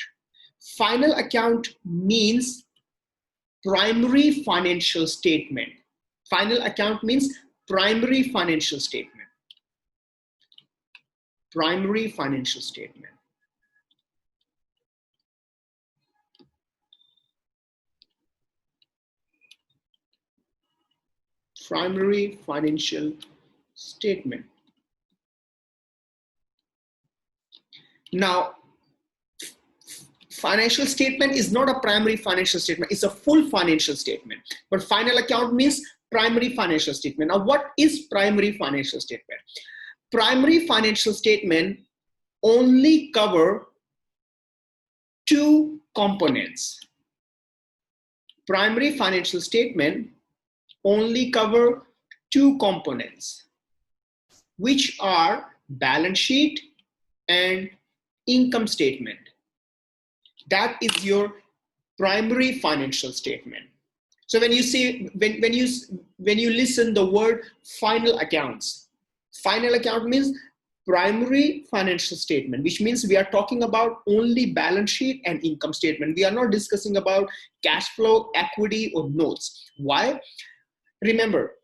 [SPEAKER 1] means primary financial statement. Final account means primary financial statement. Primary financial statement. Primary financial statement. Now, financial statement is not a primary financial statement, it's a full financial statement. But final account means primary financial statement. Now, what is primary financial statement? Primary financial statement only cover two components. Primary financial statement only cover two components, which are balance sheet and income statement. That is your primary financial statement. So when you see, when you listen the word final accounts, final account means primary financial statement, which means we are talking about only balance sheet and income statement. We are not discussing about cash flow, equity, or notes. Why? Remember,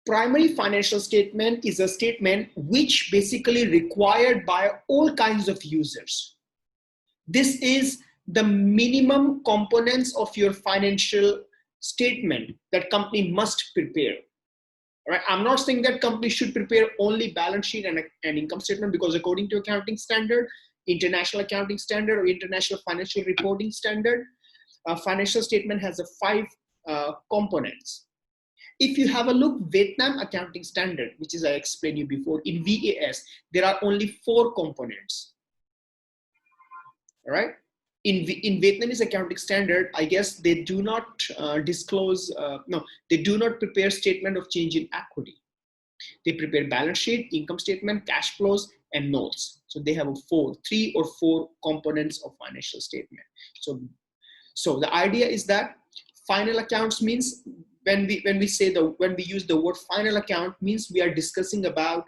[SPEAKER 1] primary financial statement is a statement which basically required by all kinds of users. This is the minimum components of your financial statement that company must prepare. All right? I'm not saying that company should prepare only balance sheet and income statement, because according to accounting standard, international accounting standard, or international financial reporting standard, a financial statement has 5 components. If you have a look, Vietnam accounting standard, which is I explained you before, in VAS, there are only 4 components. All right. In Vietnamese accounting standard, I guess they do not disclose, they do not prepare statement of change in equity. They prepare balance sheet, income statement, cash flows, and notes. So they have 3 or 4 components of financial statement. So the idea is that final accounts means, when we use the word final account, means we are discussing about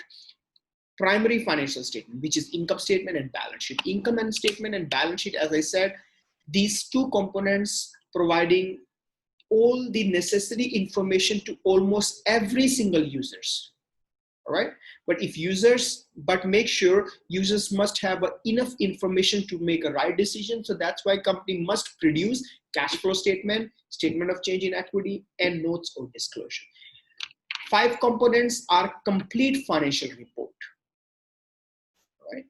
[SPEAKER 1] primary financial statement, which is income statement and balance sheet. Income and statement and balance sheet, as I said, these 2 components providing all the necessary information to almost every single users. All right. But make sure users must have enough information to make a right decision. So that's why company must produce cash flow statement, statement of change in equity, and notes or disclosure. 5 components are complete financial report. Right?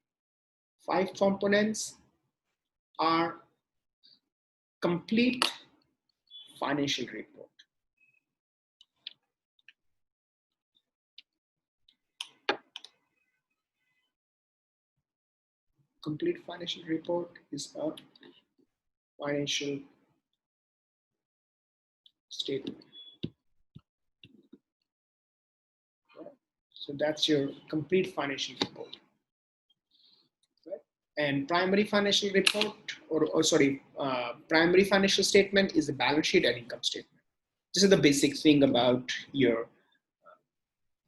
[SPEAKER 1] 5 components are complete financial report. Complete financial report is a financial statement. Right? So that's your complete financial report. Right? And primary financial report, primary financial statement is the balance sheet and income statement. This is the basic thing about your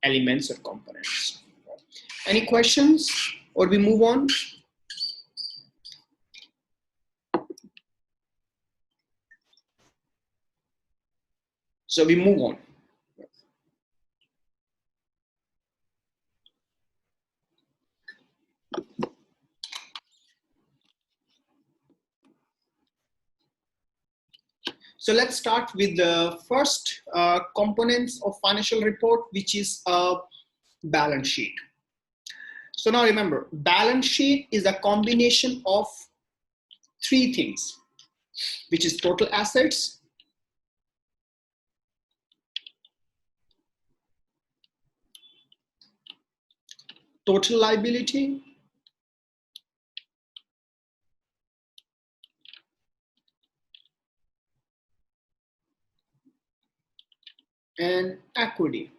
[SPEAKER 1] elements or components. Any questions, or we move on? So we move on. So let's start with the first components of financial report, which is a balance sheet. So now remember, balance sheet is a combination of three things, which is total assets, total liability, and equity.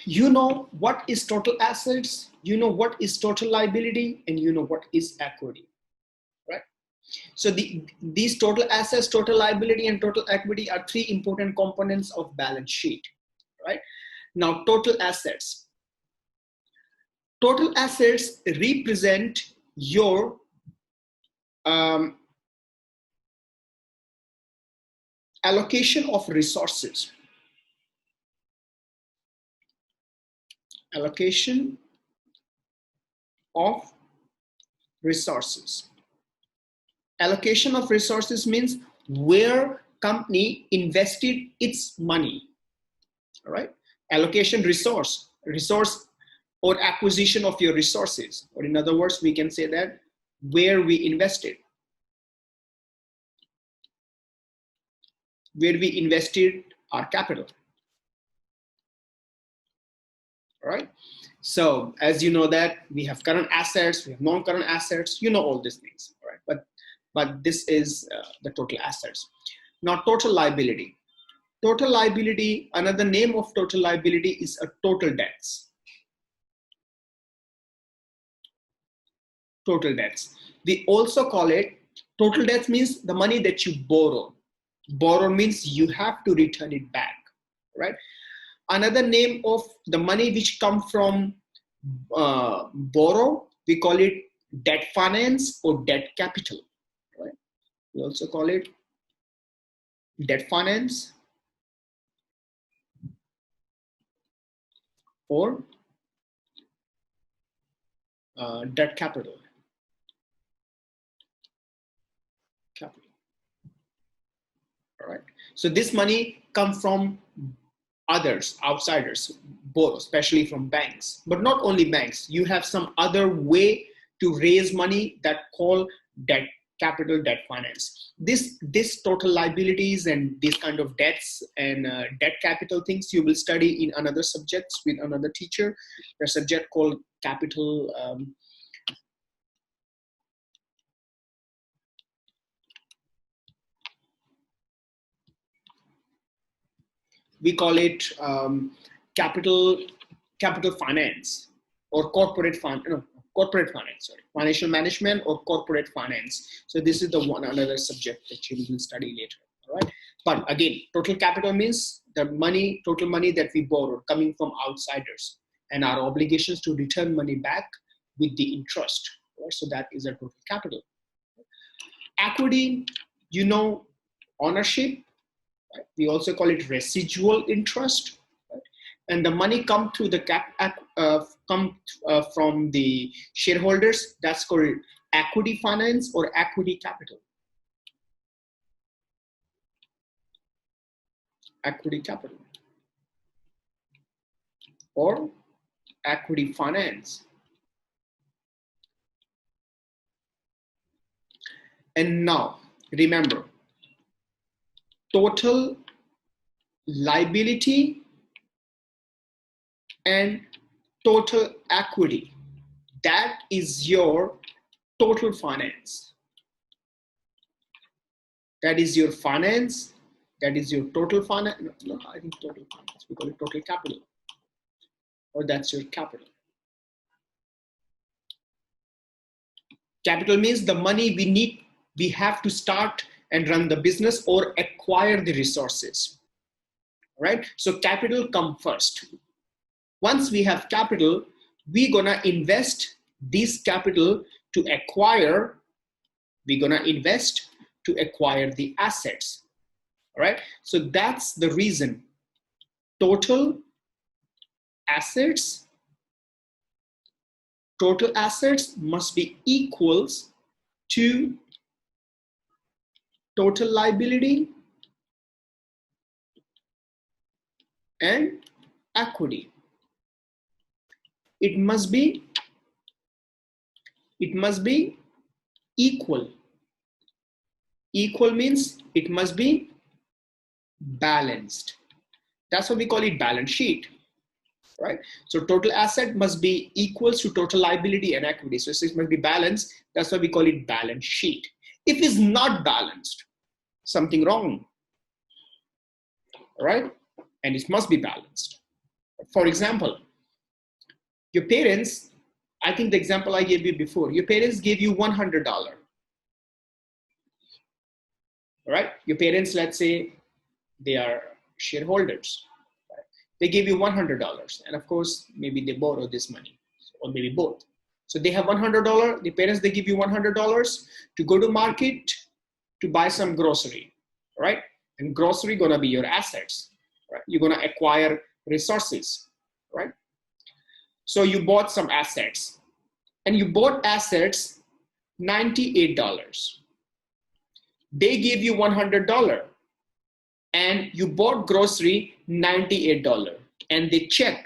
[SPEAKER 1] You know what is total assets, you know what is total liability, and you know what is equity, right? So these total assets, total liability, and total equity are three important components of balance sheet, right? Now, total assets. Total assets represent your allocation of resources. Allocation of resources. Allocation of resources means where company invested its money, all right? Allocation resource or acquisition of your resources, or in other words, we can say that where we invested our capital, all right? So as you know that we have current assets, we have non-current assets, you know all these things, all right? But this is the total assets. Now, total liability. Total liability, another name of total liability is a total debts. Total debts. We also call it total debts means the money that you borrow. Borrow means you have to return it back, right? Another name of the money which come from borrow, we call it debt finance or debt capital, right? We also call it debt finance or debt capital. All right. So this money comes from others, outsiders, borrow, especially from banks, but not only banks. You have some other way to raise money that call debt capital, debt finance. This total liabilities and these kind of debts and debt capital things you will study in another subjects with another teacher. There's a subject called capital. We call it capital finance or corporate finance, sorry, financial management or corporate finance. So this is the another subject that you will study later, all right? But again, total capital means the money, total money that we borrowed coming from outsiders and our obligations to return money back with the interest, right? So that is a total capital. Equity, you know, ownership. Right? We also call it residual interest, right? And the money come through the from the shareholders. That's called equity finance or equity capital. Equity capital or equity finance. And now remember, total liability and total equity, that is your total finance. That is your finance. That is your total finance. No, I think total finance. We call it total capital. Or that's your capital. Capital means the money we need, we have to start and run the business or acquire the resources, right? So capital come first. Once we have capital, we're gonna invest this capital to acquire, we're gonna invest to acquire the assets, all right? So that's the reason total assets total assets must be equals to total liability and equity. It must be equal. Equal means it must be balanced. That's why we call it balance sheet, right? So total asset must be equals to total liability and equity. So it must be balanced. That's why we call it balance sheet. If it's not balanced, something wrong, right? And it must be balanced. For example, your parents, I think the example I gave you before, your parents gave you $100. Right? Your parents, let's say they are shareholders. Right? They give you $100. And of course, maybe they borrow this money or maybe both. So they have $100. The parents, they give you $100 to go to market to buy some grocery, right? And grocery gonna be your assets, right? You're gonna acquire resources, right? So you bought some assets and you bought assets $98. They give you $100 and you bought grocery $98 and they check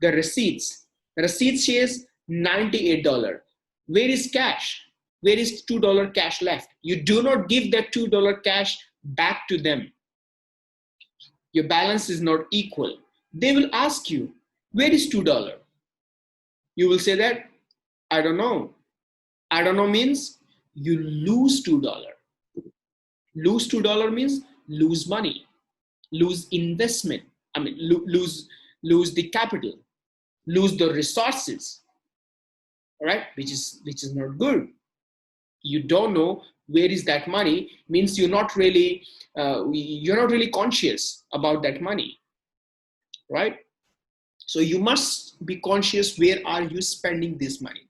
[SPEAKER 1] the receipts. The receipt says $98. Where is cash? Where is $2 cash left? You do not give that $2 cash back to them. Your balance is not equal. They will ask you, where is $2? You will say that, I don't know. I don't know means you lose $2. Lose $2 means lose money, lose investment. I mean, lose the capital, lose the resources, right? Which is not good. You don't know where is that money. Means you're not really conscious about that money, right? So you must be conscious where are you spending this money,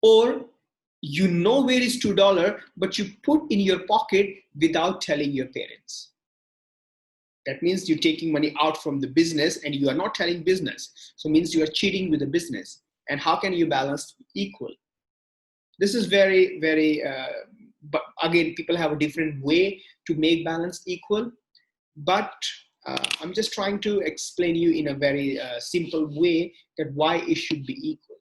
[SPEAKER 1] or you know where is $2, but you put in your pocket without telling your parents. That means you're taking money out from the business and you are not telling business. So it means you are cheating with the business. And how can you balance equal? This is very, very, but again, people have a different way to make balance equal. But I'm just trying to explain you in a very simple way that why it should be equal.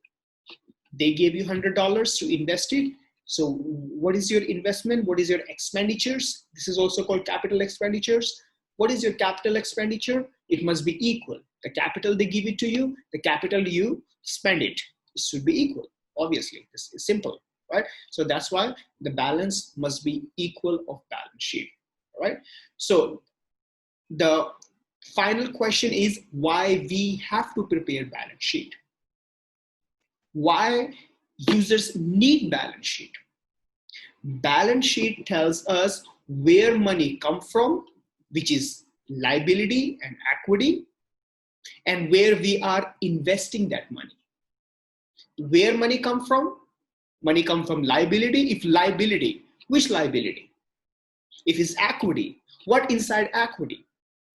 [SPEAKER 1] They gave you $100 to invest it. So what is your investment? What is your expenditures? This is also called capital expenditures. What is your capital expenditure? It must be equal. The capital they give it to you, the capital you spend it. It should be equal. Obviously, this is simple, right? So that's why the balance must be equal of balance sheet, right? So the final question is why we have to prepare balance sheet. Why users need balance sheet? Balance sheet tells us where money come from, which is liability and equity, and where we are investing that money. Where money come from? Money come from liability. If liability, which liability? If it's equity, what inside equity,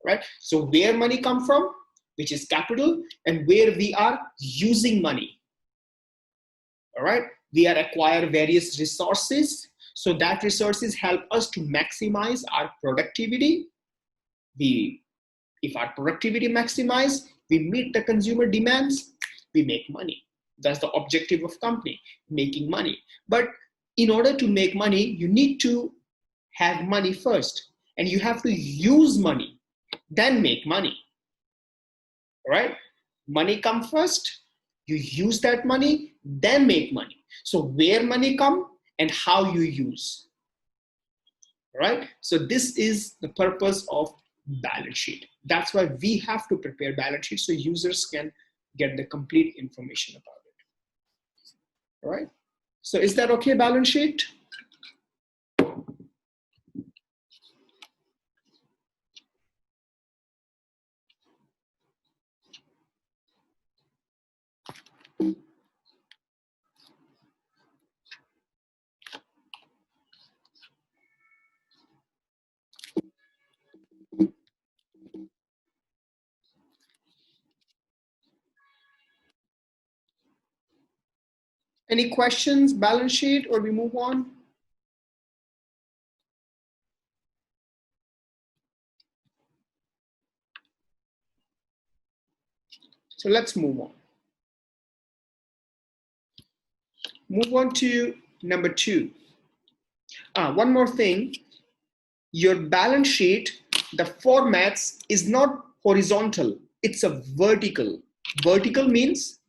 [SPEAKER 1] right? So where money come from, which is capital, and where we are using money, all right? We are acquire various resources, so that resources help us to maximize our productivity. If our productivity maximize, we meet the consumer demands, we make money. That's the objective of company, making money. But in order to make money, you need to have money first, and you have to use money, then make money, right? Money come first, you use that money, then make money. So where money come and how you use, right? So this is the purpose of balance sheet. That's why we have to prepare balance sheet so users can get the complete information about it. All right? So is that okay, balance sheet? Any questions, balance sheet, or we move on? So let's move on. Move on to number 2. One more thing, your balance sheet, the formats is not horizontal, it's a vertical. Vertical means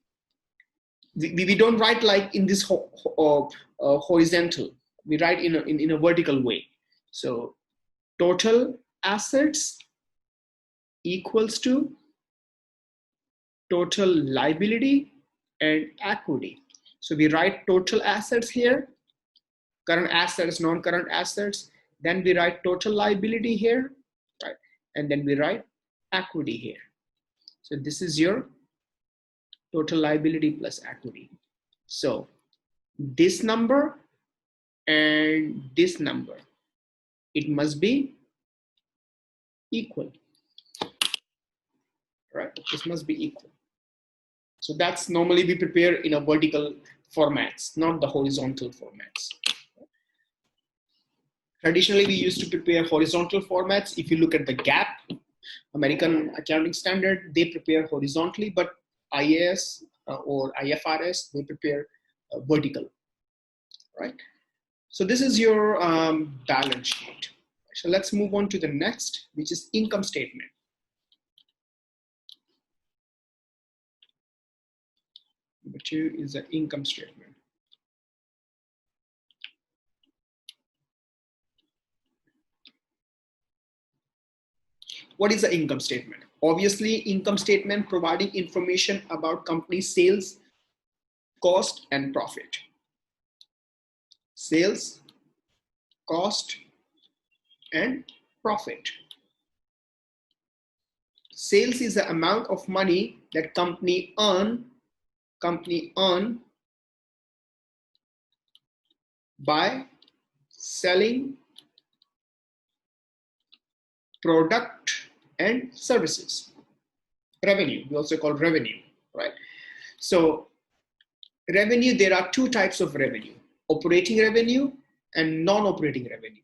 [SPEAKER 1] we don't write like in this horizontal, we write in a vertical way. So total assets equals to total liability and equity. So we write total assets here, current assets, non-current assets, then we write total liability here, right? And then we write equity here. So this is your total liability plus equity. So this number and this number, it must be equal, right? This must be equal. So that's normally we prepare in a vertical formats, not the horizontal formats. Traditionally, we used to prepare horizontal formats. If you look at the GAAP, American Accounting Standard, they prepare horizontally, but IAS or IFRS, they prepare vertical, right? So this is your balance sheet. So let's move on to the next, which is income statement. Number 2 is the income statement. What is the income statement? Obviously, income statement providing information about company sales, cost, and profit. Sales, cost, and profit. Sales is the amount of money that company earn by selling product and services. Revenue, we also call revenue, right? So revenue, there are 2 types of revenue: operating revenue and non-operating revenue.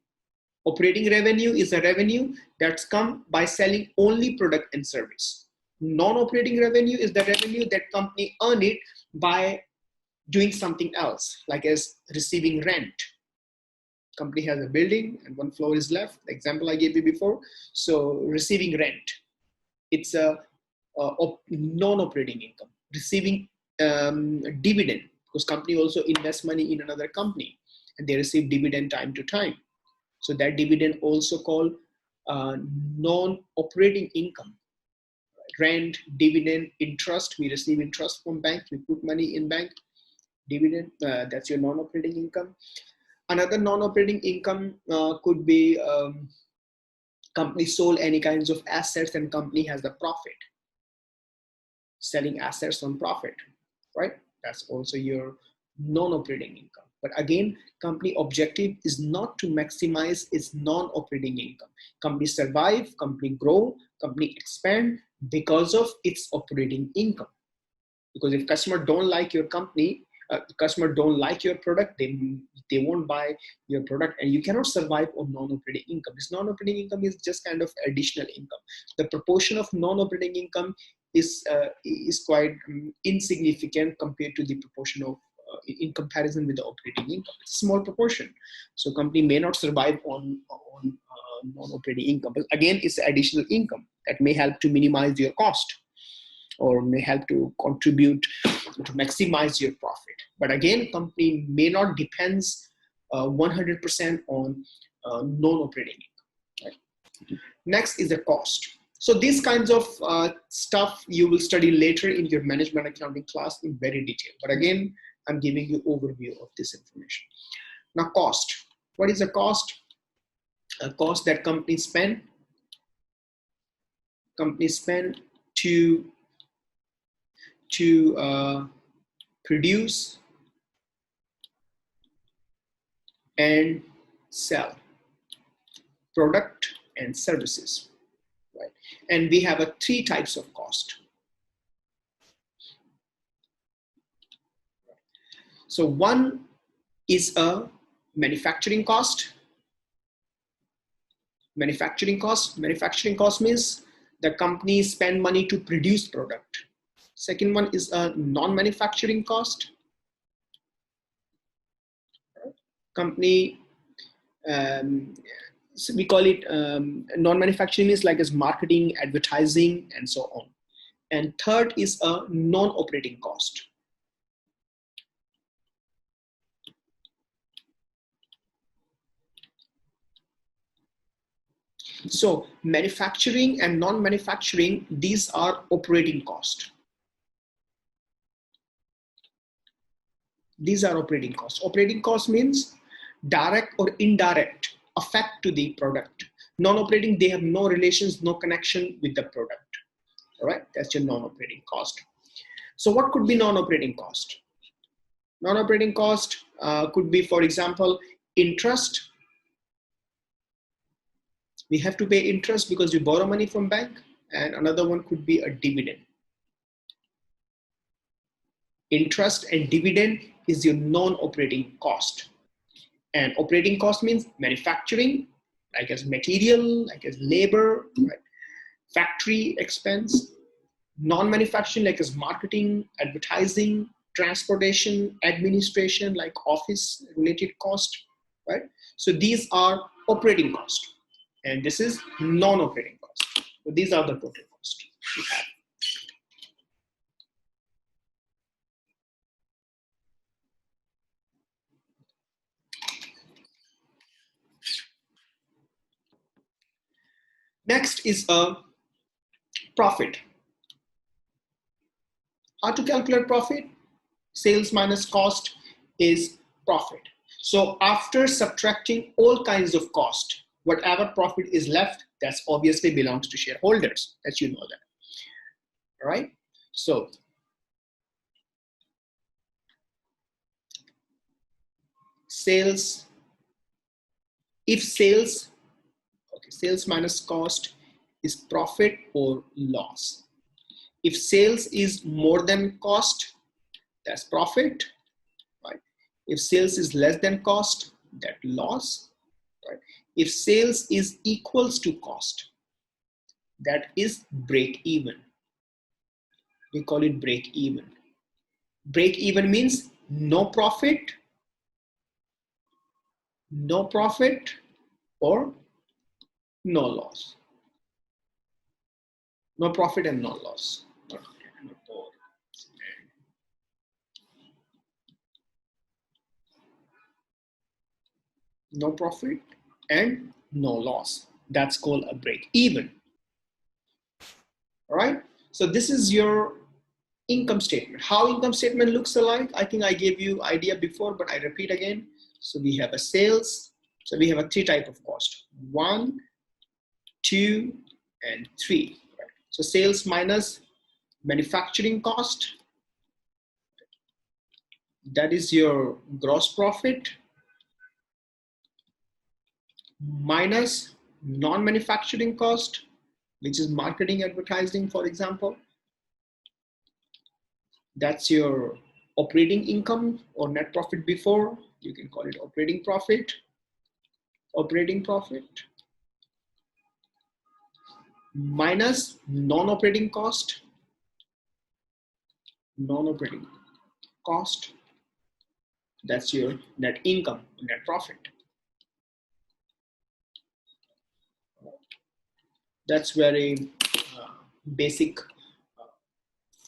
[SPEAKER 1] Operating revenue is a revenue that's come by selling only product and service. Non-operating revenue is the revenue that company earn it by doing something else, like as receiving rent. Company has a building and 1 floor is left, the example I gave you before. So receiving rent, it's a non-operating income. Receiving dividend, because company also invests money in another company and they receive dividend time to time. So that dividend also called non-operating income. Rent, dividend, interest, we receive interest from bank, we put money in bank. Dividend, that's your non-operating income. Another non-operating income could be company sold any kinds of assets and company has the profit. Selling assets on profit, right? That's also your non-operating income. But again, company objective is not to maximize its non-operating income. Company survive, company grow, company expand because of its operating income. Because if customer don't like your company, customer don't like your product, they won't buy your product, and you cannot survive on non-operating income. This non-operating income is just kind of additional income. The proportion of non-operating income is quite insignificant compared to the proportion of in comparison with the operating income. It's a small proportion, so company may not survive on non-operating income. But again, it's additional income that may help to minimize your cost or may help to contribute to maximize your profit. But again, company may not depends 100% on non-operating income. Right? Next is the cost. So these kinds of stuff you will study later in your management accounting class in very detail. But again, I'm giving you overview of this information. Now, cost. What is the cost? A cost that companies spend. Companies spend to produce and sell product and services, right? And we have 3 types of cost. So one is a manufacturing cost. Manufacturing cost means the company spend money to produce product. Second one is a non-manufacturing cost. Company, so we call it non-manufacturing is like as marketing, advertising, and so on. And third is a non-operating cost. So manufacturing and non-manufacturing, these are operating costs. These are operating costs. Operating cost means direct or indirect effect to the product. Non-operating, they have no relations, no connection with the product. All right, that's your non-operating cost. So what could be non-operating cost? Non-operating cost could be, for example, interest. We have to pay interest because we borrow money from bank, and another one could be a dividend. Interest and dividend is your non-operating cost. And operating cost means manufacturing, like as material, like as labor, right? Factory expense. Non-manufacturing, like as marketing, advertising, transportation, administration, like office related cost, right? So these are operating costs, and this is non-operating costs. So these are the total costs we have. Next is a profit. How to calculate profit? Sales minus cost is profit. So after subtracting all kinds of cost, whatever profit is left, that's obviously belongs to shareholders, as you know that. All right? So sales, if sales, okay, sales minus cost is profit or loss. If sales is more than cost, that's profit, right? If sales is less than cost, that loss, right? If sales is equals to cost, that is break even. We call it break even. Break even means no profit or no loss. No profit and no loss. No profit and no loss. That's called a break even. All right. So this is your income statement. How income statement looks alike? I think I gave you idea before, but I repeat again. So we have a sales. So we have a three type of cost: 1, 2, and 3. Right? So sales minus manufacturing cost. That is your gross profit, minus non-manufacturing cost, which is marketing, advertising, for example. That's your operating income or net profit before. You can call it operating profit. Operating profit minus non-operating cost. Non-operating cost. That's your net income, net profit. That's very basic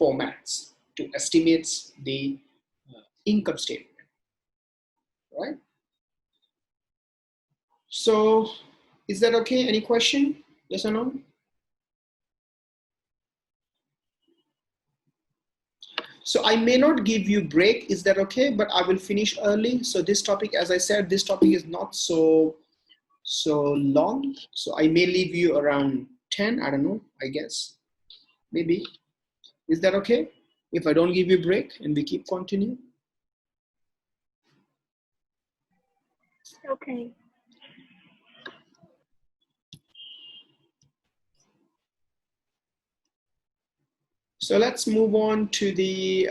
[SPEAKER 1] formats to estimate the income statement, right? So is that okay? Any question? Yes or no? So I may not give you break, is that okay? But I will finish early. So this topic, as I said, this topic is not so long. So I may leave you around 10, I don't know, I guess, maybe. Is that okay? If I don't give you break and we keep continuing?
[SPEAKER 3] Okay.
[SPEAKER 1] So let's move on to the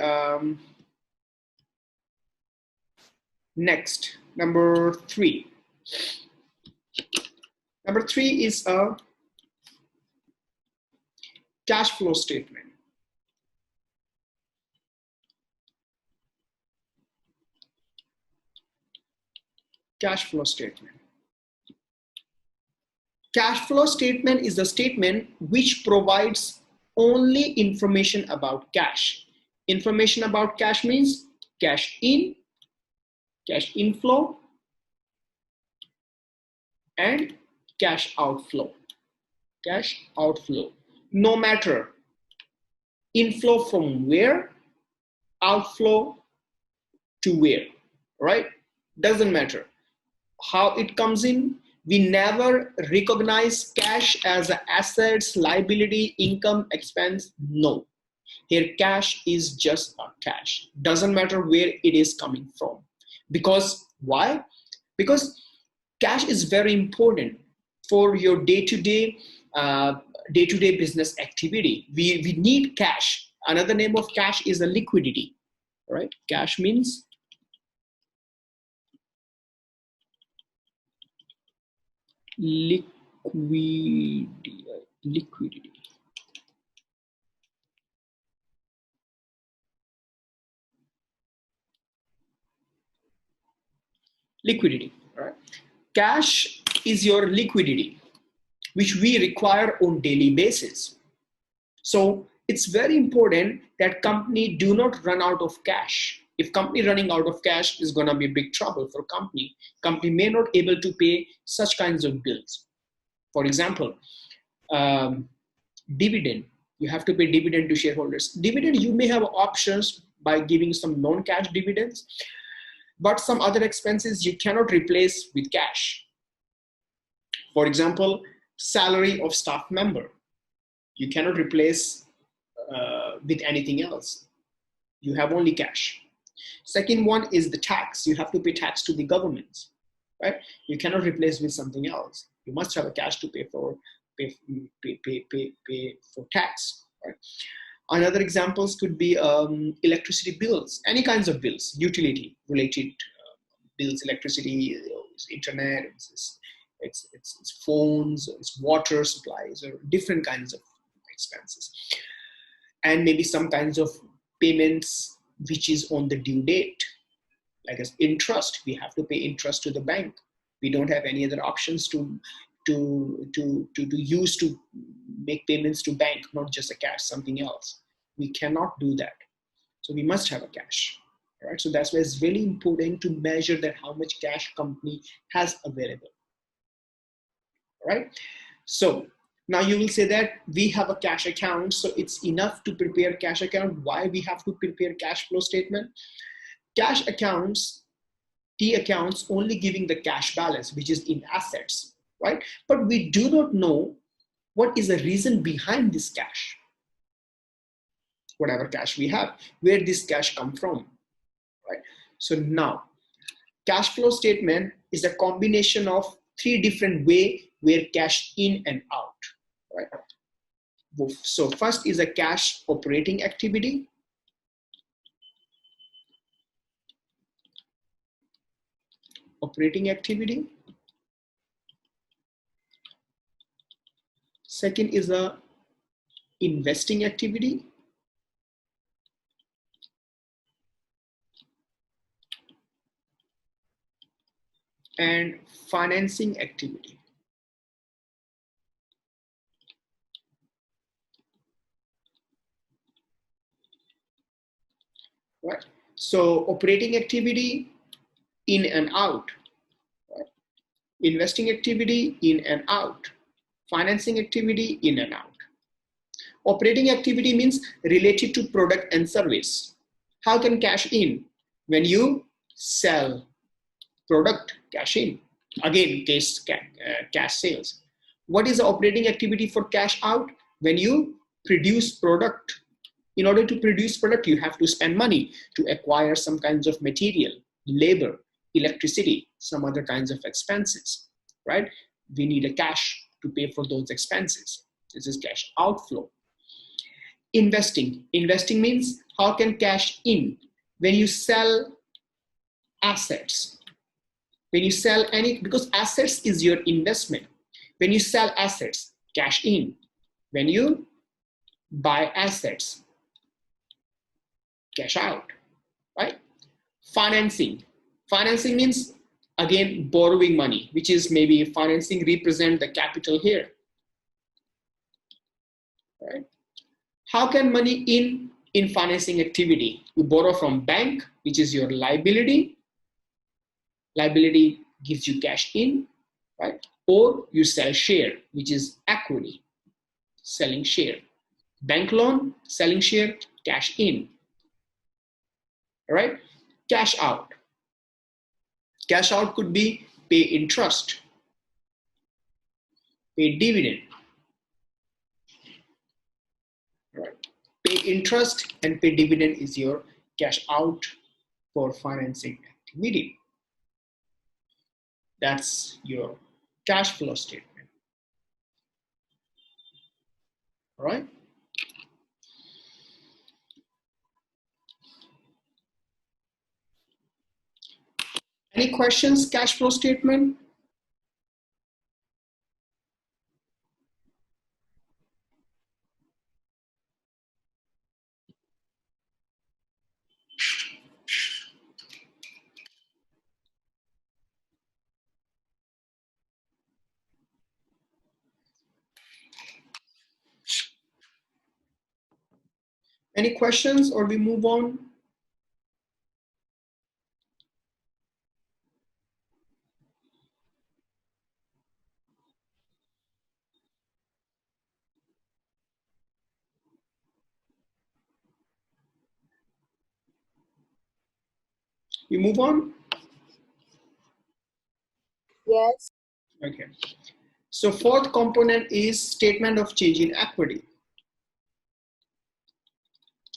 [SPEAKER 1] Next, number 3. Number 3 is a cash flow statement. Cash flow statement. Cash flow statement is a statement which provides only information about cash. Information about cash means cash in, cash inflow, and cash outflow. Cash outflow. No matter inflow from where, outflow to where, right? Doesn't matter how it comes in. We never recognize cash as assets, liability, income, expense. No. Here cash is just a cash. Doesn't matter where it is coming from. Because why? Because cash is very important for your day-to-day business activity. We need cash. Another name of cash is a liquidity, right? Cash means liquidity. Liquidity, right? Cash is your liquidity, which we require on daily basis. So it's very important that company do not run out of cash. If company running out of cash is going to be big trouble for company. Company may not able to pay such kinds of bills. For example, dividend. You have to pay dividend to shareholders. Dividend, you may have options by giving some non-cash dividends, but some other expenses you cannot replace with cash. For example, salary of staff member. You cannot replace with anything else. You have only cash. Second one is the tax. You have to pay tax to the government, right? You cannot replace with something else. You must have a cash to pay for tax, right? Another examples could be electricity bills, any kinds of bills, utility related bills, electricity, internet, it's phones, it's water supplies, or different kinds of expenses. And maybe some kinds of payments which is on the due date, like as interest. We have to pay interest to the bank. We don't have any other options to use to make payments to bank, not just a cash, something else. We cannot do that. So we must have a cash. All right. So that's why it's really important to measure that how much cash company has available. All right. So now you will say that we have a cash account, so it's enough to prepare cash account. Why we have to prepare cash flow statement? Cash accounts, T accounts only giving the cash balance, which is in assets, right? But we do not know what is the reason behind this cash. Whatever cash we have, where this cash come from, right? So now, cash flow statement is a combination of 3 different ways where cash in and out, right? So first is a cash operating activity. Operating activity. Second is a investing activity. And financing activity. Right. So operating activity, in and out. Right? Investing activity, in and out. Financing activity, in and out. Operating activity means related to product and service. How can cash in? When you sell product, cash in. Again, cash sales. What is the operating activity for cash out? When you produce product. In order to produce product, you have to spend money to acquire some kinds of material, labor, electricity, some other kinds of expenses, right? We need a cash to pay for those expenses. This is cash outflow. Investing. Investing means how can cash in? When you sell assets. When you sell any, because assets is your investment. When you sell assets, cash in. When you buy assets, cash out, right? Financing. Financing means, again, borrowing money, which is maybe financing represent the capital here, right? How can money in financing activity? You borrow from bank, which is your liability. Liability gives you cash in, right? Or you sell share, which is equity, selling share. Bank loan, selling share, cash in, all right? Cash out. Cash out could be pay interest, pay dividend, right? Pay interest and pay dividend is your cash out for financing activity. That's your cash flow statement, all right? Any questions, cash flow statement? Any questions or we move on? We move on?
[SPEAKER 5] Yes.
[SPEAKER 1] Okay. So fourth component is statement of change in equity.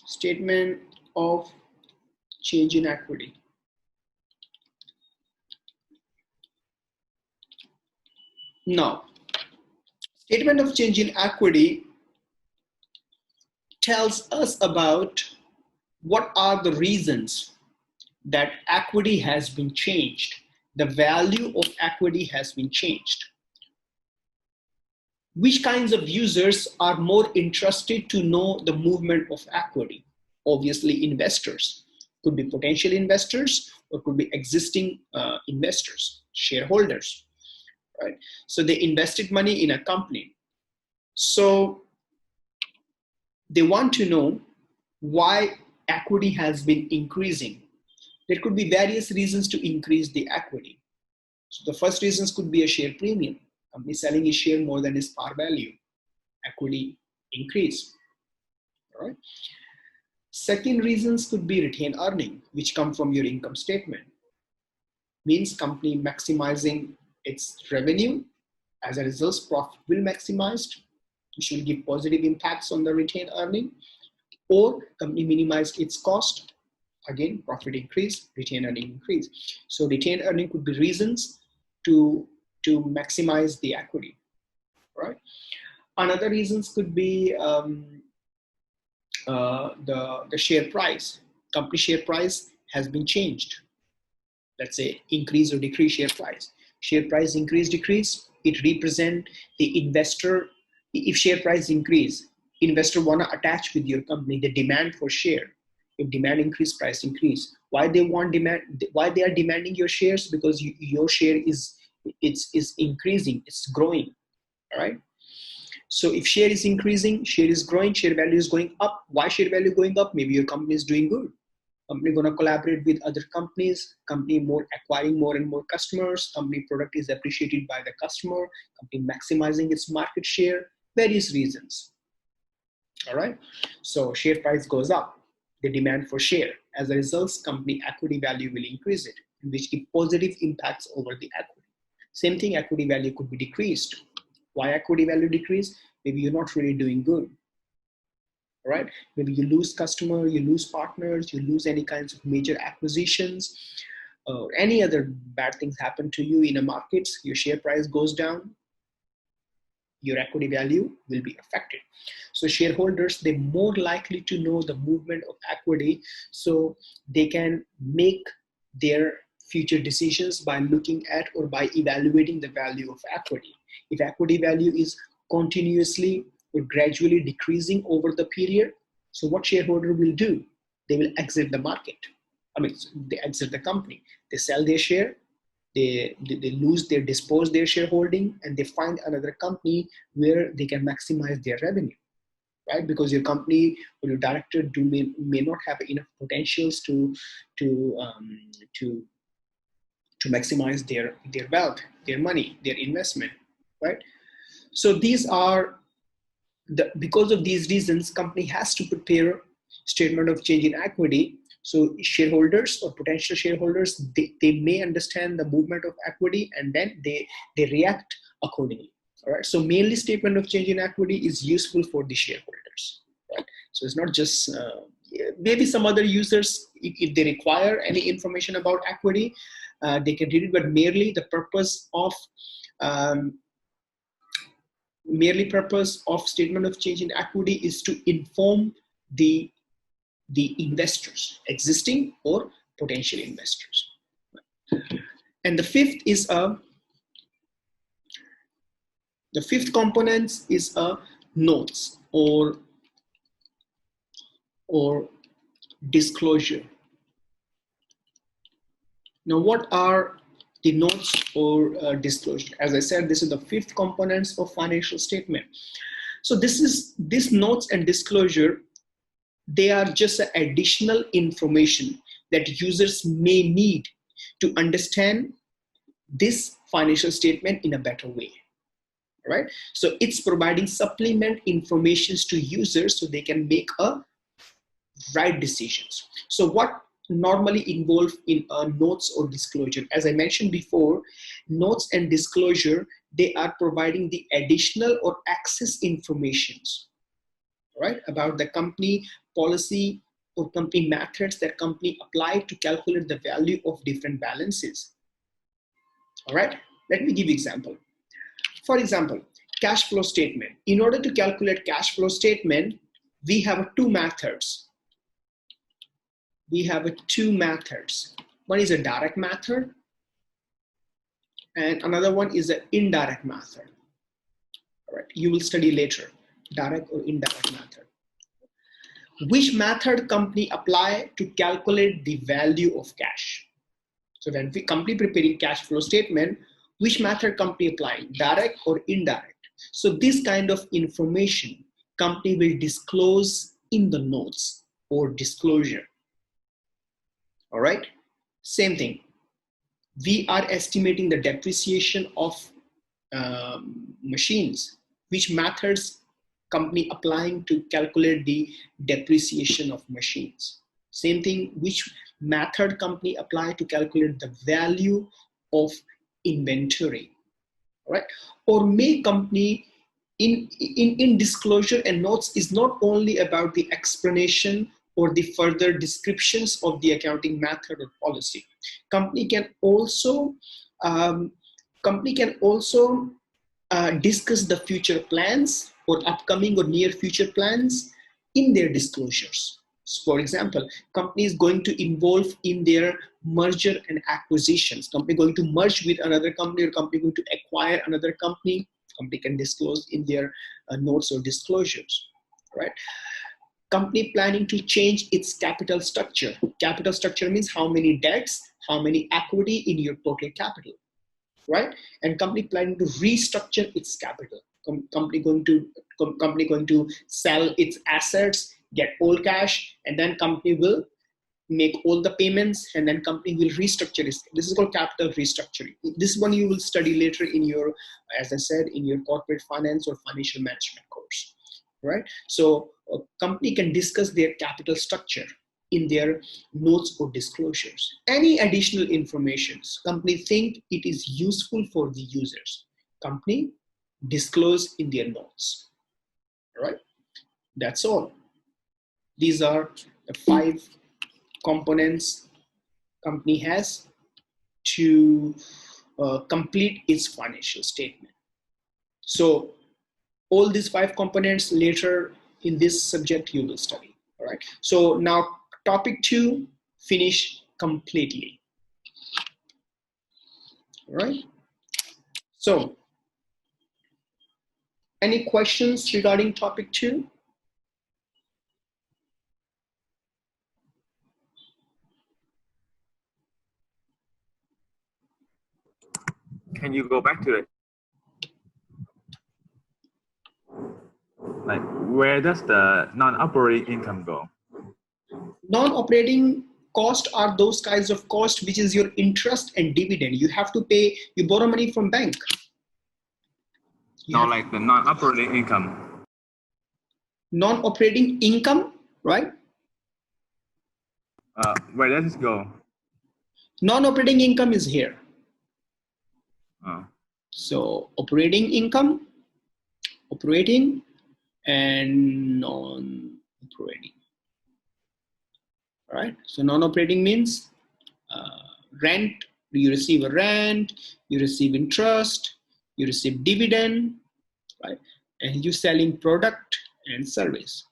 [SPEAKER 1] Statement of change in equity. Now, statement of change in equity tells us about what are the reasons that equity has been changed. The value of equity has been changed. Which kinds of users are more interested to know the movement of equity? Obviously, investors. Could be potential investors or could be existing investors, shareholders, right? So they invested money in a company. So they want to know why equity has been increasing. There could be various reasons to increase the equity. So the first reasons could be a share premium. Company selling a share more than its par value. Equity increase. All right. Second reasons could be retained earning, which come from your income statement. Means company maximizing its revenue. As a result, profit will maximized, which will give positive impacts on the retained earning. Or company minimized its cost. Again, profit increase, retained earning increase. So retained earning could be reasons to maximize the equity, right? Another reasons could be the share price. Company share price has been changed. Let's say increase or decrease share price. Share price increase, decrease, it represent the investor. If share price increase, investor want to attach with your company, the demand for share. If demand increase, price increase. Why they want demand? Why they are demanding your shares? Because your share is increasing, it's growing, all right? So if share is increasing, share is growing, share value is going up. Why share value going up? Maybe your company is doing good. Company going to collaborate with other companies, company more acquiring more and more customers, company product is appreciated by the customer, company maximizing its market share, various reasons. All right. So share price goes up, the demand for share. As a result, company equity value will increase it, which give positive impacts over the equity. Same thing, equity value could be decreased. Why equity value decrease? Maybe you're not really doing good. All right, maybe you lose customer, you lose partners, you lose any kinds of major acquisitions, or any other bad things happen to you in a market, your share price goes down, your equity value will be affected. So shareholders, they're more likely to know the movement of equity so they can make their future decisions by looking at or by evaluating the value of equity. If equity value is continuously or gradually decreasing over the period, so what shareholder will do? They will exit the market. I mean, they exit the company. They sell their share, they dispose their shareholding, and they find another company where they can maximize their revenue, right? Because your company or your director may not have enough potentials to maximize their wealth, their money, their investment, right? So these are because of these reasons, company has to prepare statement of change in equity. So shareholders or potential shareholders, they may understand the movement of equity, and then they react accordingly. All right. So mainly statement of change in equity is useful for the shareholders. Right. So it's not just maybe some other users, if they require any information about equity, they can read it. But merely the purpose of statement of change in equity is to inform the investors, existing or potential investors. And the fifth component is a notes or disclosure. Now, what are the notes or disclosure? As I said, this is the fifth components of financial statement. So this notes and disclosure, they are just additional information that users may need to understand this financial statement in a better way, right? So it's providing supplement informations to users so they can make a right decisions. So what normally involved in notes or disclosure? As I mentioned before, notes and disclosure, they are providing the additional or access informations, right, about the company policy or company methods that company apply to calculate the value of different balances. All right, let me give example. For example, cash flow statement. In order to calculate cash flow statement, we have two methods. One is a direct method, and another one is an indirect method. All right, you will study later, direct or indirect method. Which method company apply to calculate the value of cash? So when we company preparing cash flow statement, which method company applying, direct or indirect? So this kind of information company will disclose in the notes or disclosure. All right, same thing. We are estimating the depreciation of machines. Which methods company applying to calculate the depreciation of machines? Same thing, which method company apply to calculate the value of inventory, right? Or may company in disclosure and notes is not only about the explanation or the further descriptions of the accounting method or policy. Company can also discuss the future plans or upcoming or near future plans in their disclosures. So for example, company is going to involve in their merger and acquisitions. Company going to merge with another company, or company going to acquire another company. Company can disclose in their notes or disclosures, right? Company planning to change its capital structure. Capital structure means how many debts, how many equity in your total capital, right? And company planning to restructure its capital. Company going to sell its assets, get all cash, and then company will make all the payments, and then company will restructure this. This is called capital restructuring. This one you will study later in your, as I said, in your corporate finance or financial management course, right? So a company can discuss their capital structure in their notes or disclosures. Any additional information company think it is useful for the users, company disclose in their notes. All right, that's all. These are the 5 components company has to complete its financial statement. So all these 5 components later in this subject you will study. All right, so now topic 2, finish completely. All right. So, any questions regarding topic 2?
[SPEAKER 4] Can you go back to it? Like, where does the non-operating income go?
[SPEAKER 1] Non-operating cost are those kinds of cost which is your interest and dividend. You have to pay, you borrow money from bank.
[SPEAKER 4] No, like the non-operating income.
[SPEAKER 1] Non-operating income, right?
[SPEAKER 4] Where does it go?
[SPEAKER 1] Non-operating income is here.
[SPEAKER 4] Oh.
[SPEAKER 1] So operating income, operating, and non-operating. All right. So non-operating means rent. You receive a rent, you receive interest, you receive dividend, right? And you selling product and service.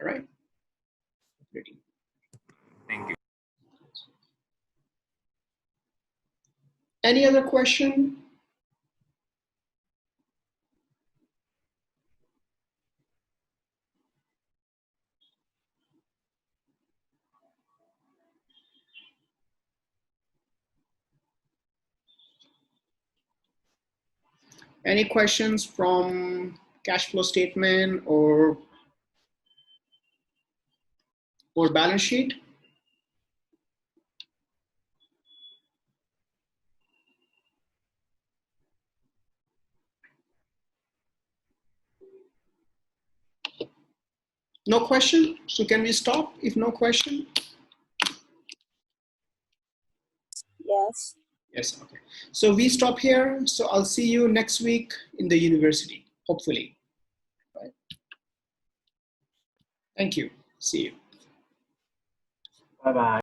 [SPEAKER 1] All right.
[SPEAKER 4] Thank you.
[SPEAKER 1] Any other question? Any questions from cash flow statement or balance sheet? No question? So can we stop if no question?
[SPEAKER 5] Yes.
[SPEAKER 1] Yes, okay. So we stop here. So I'll see you next week in the university, hopefully. Right. Thank you. See you.
[SPEAKER 2] Bye bye.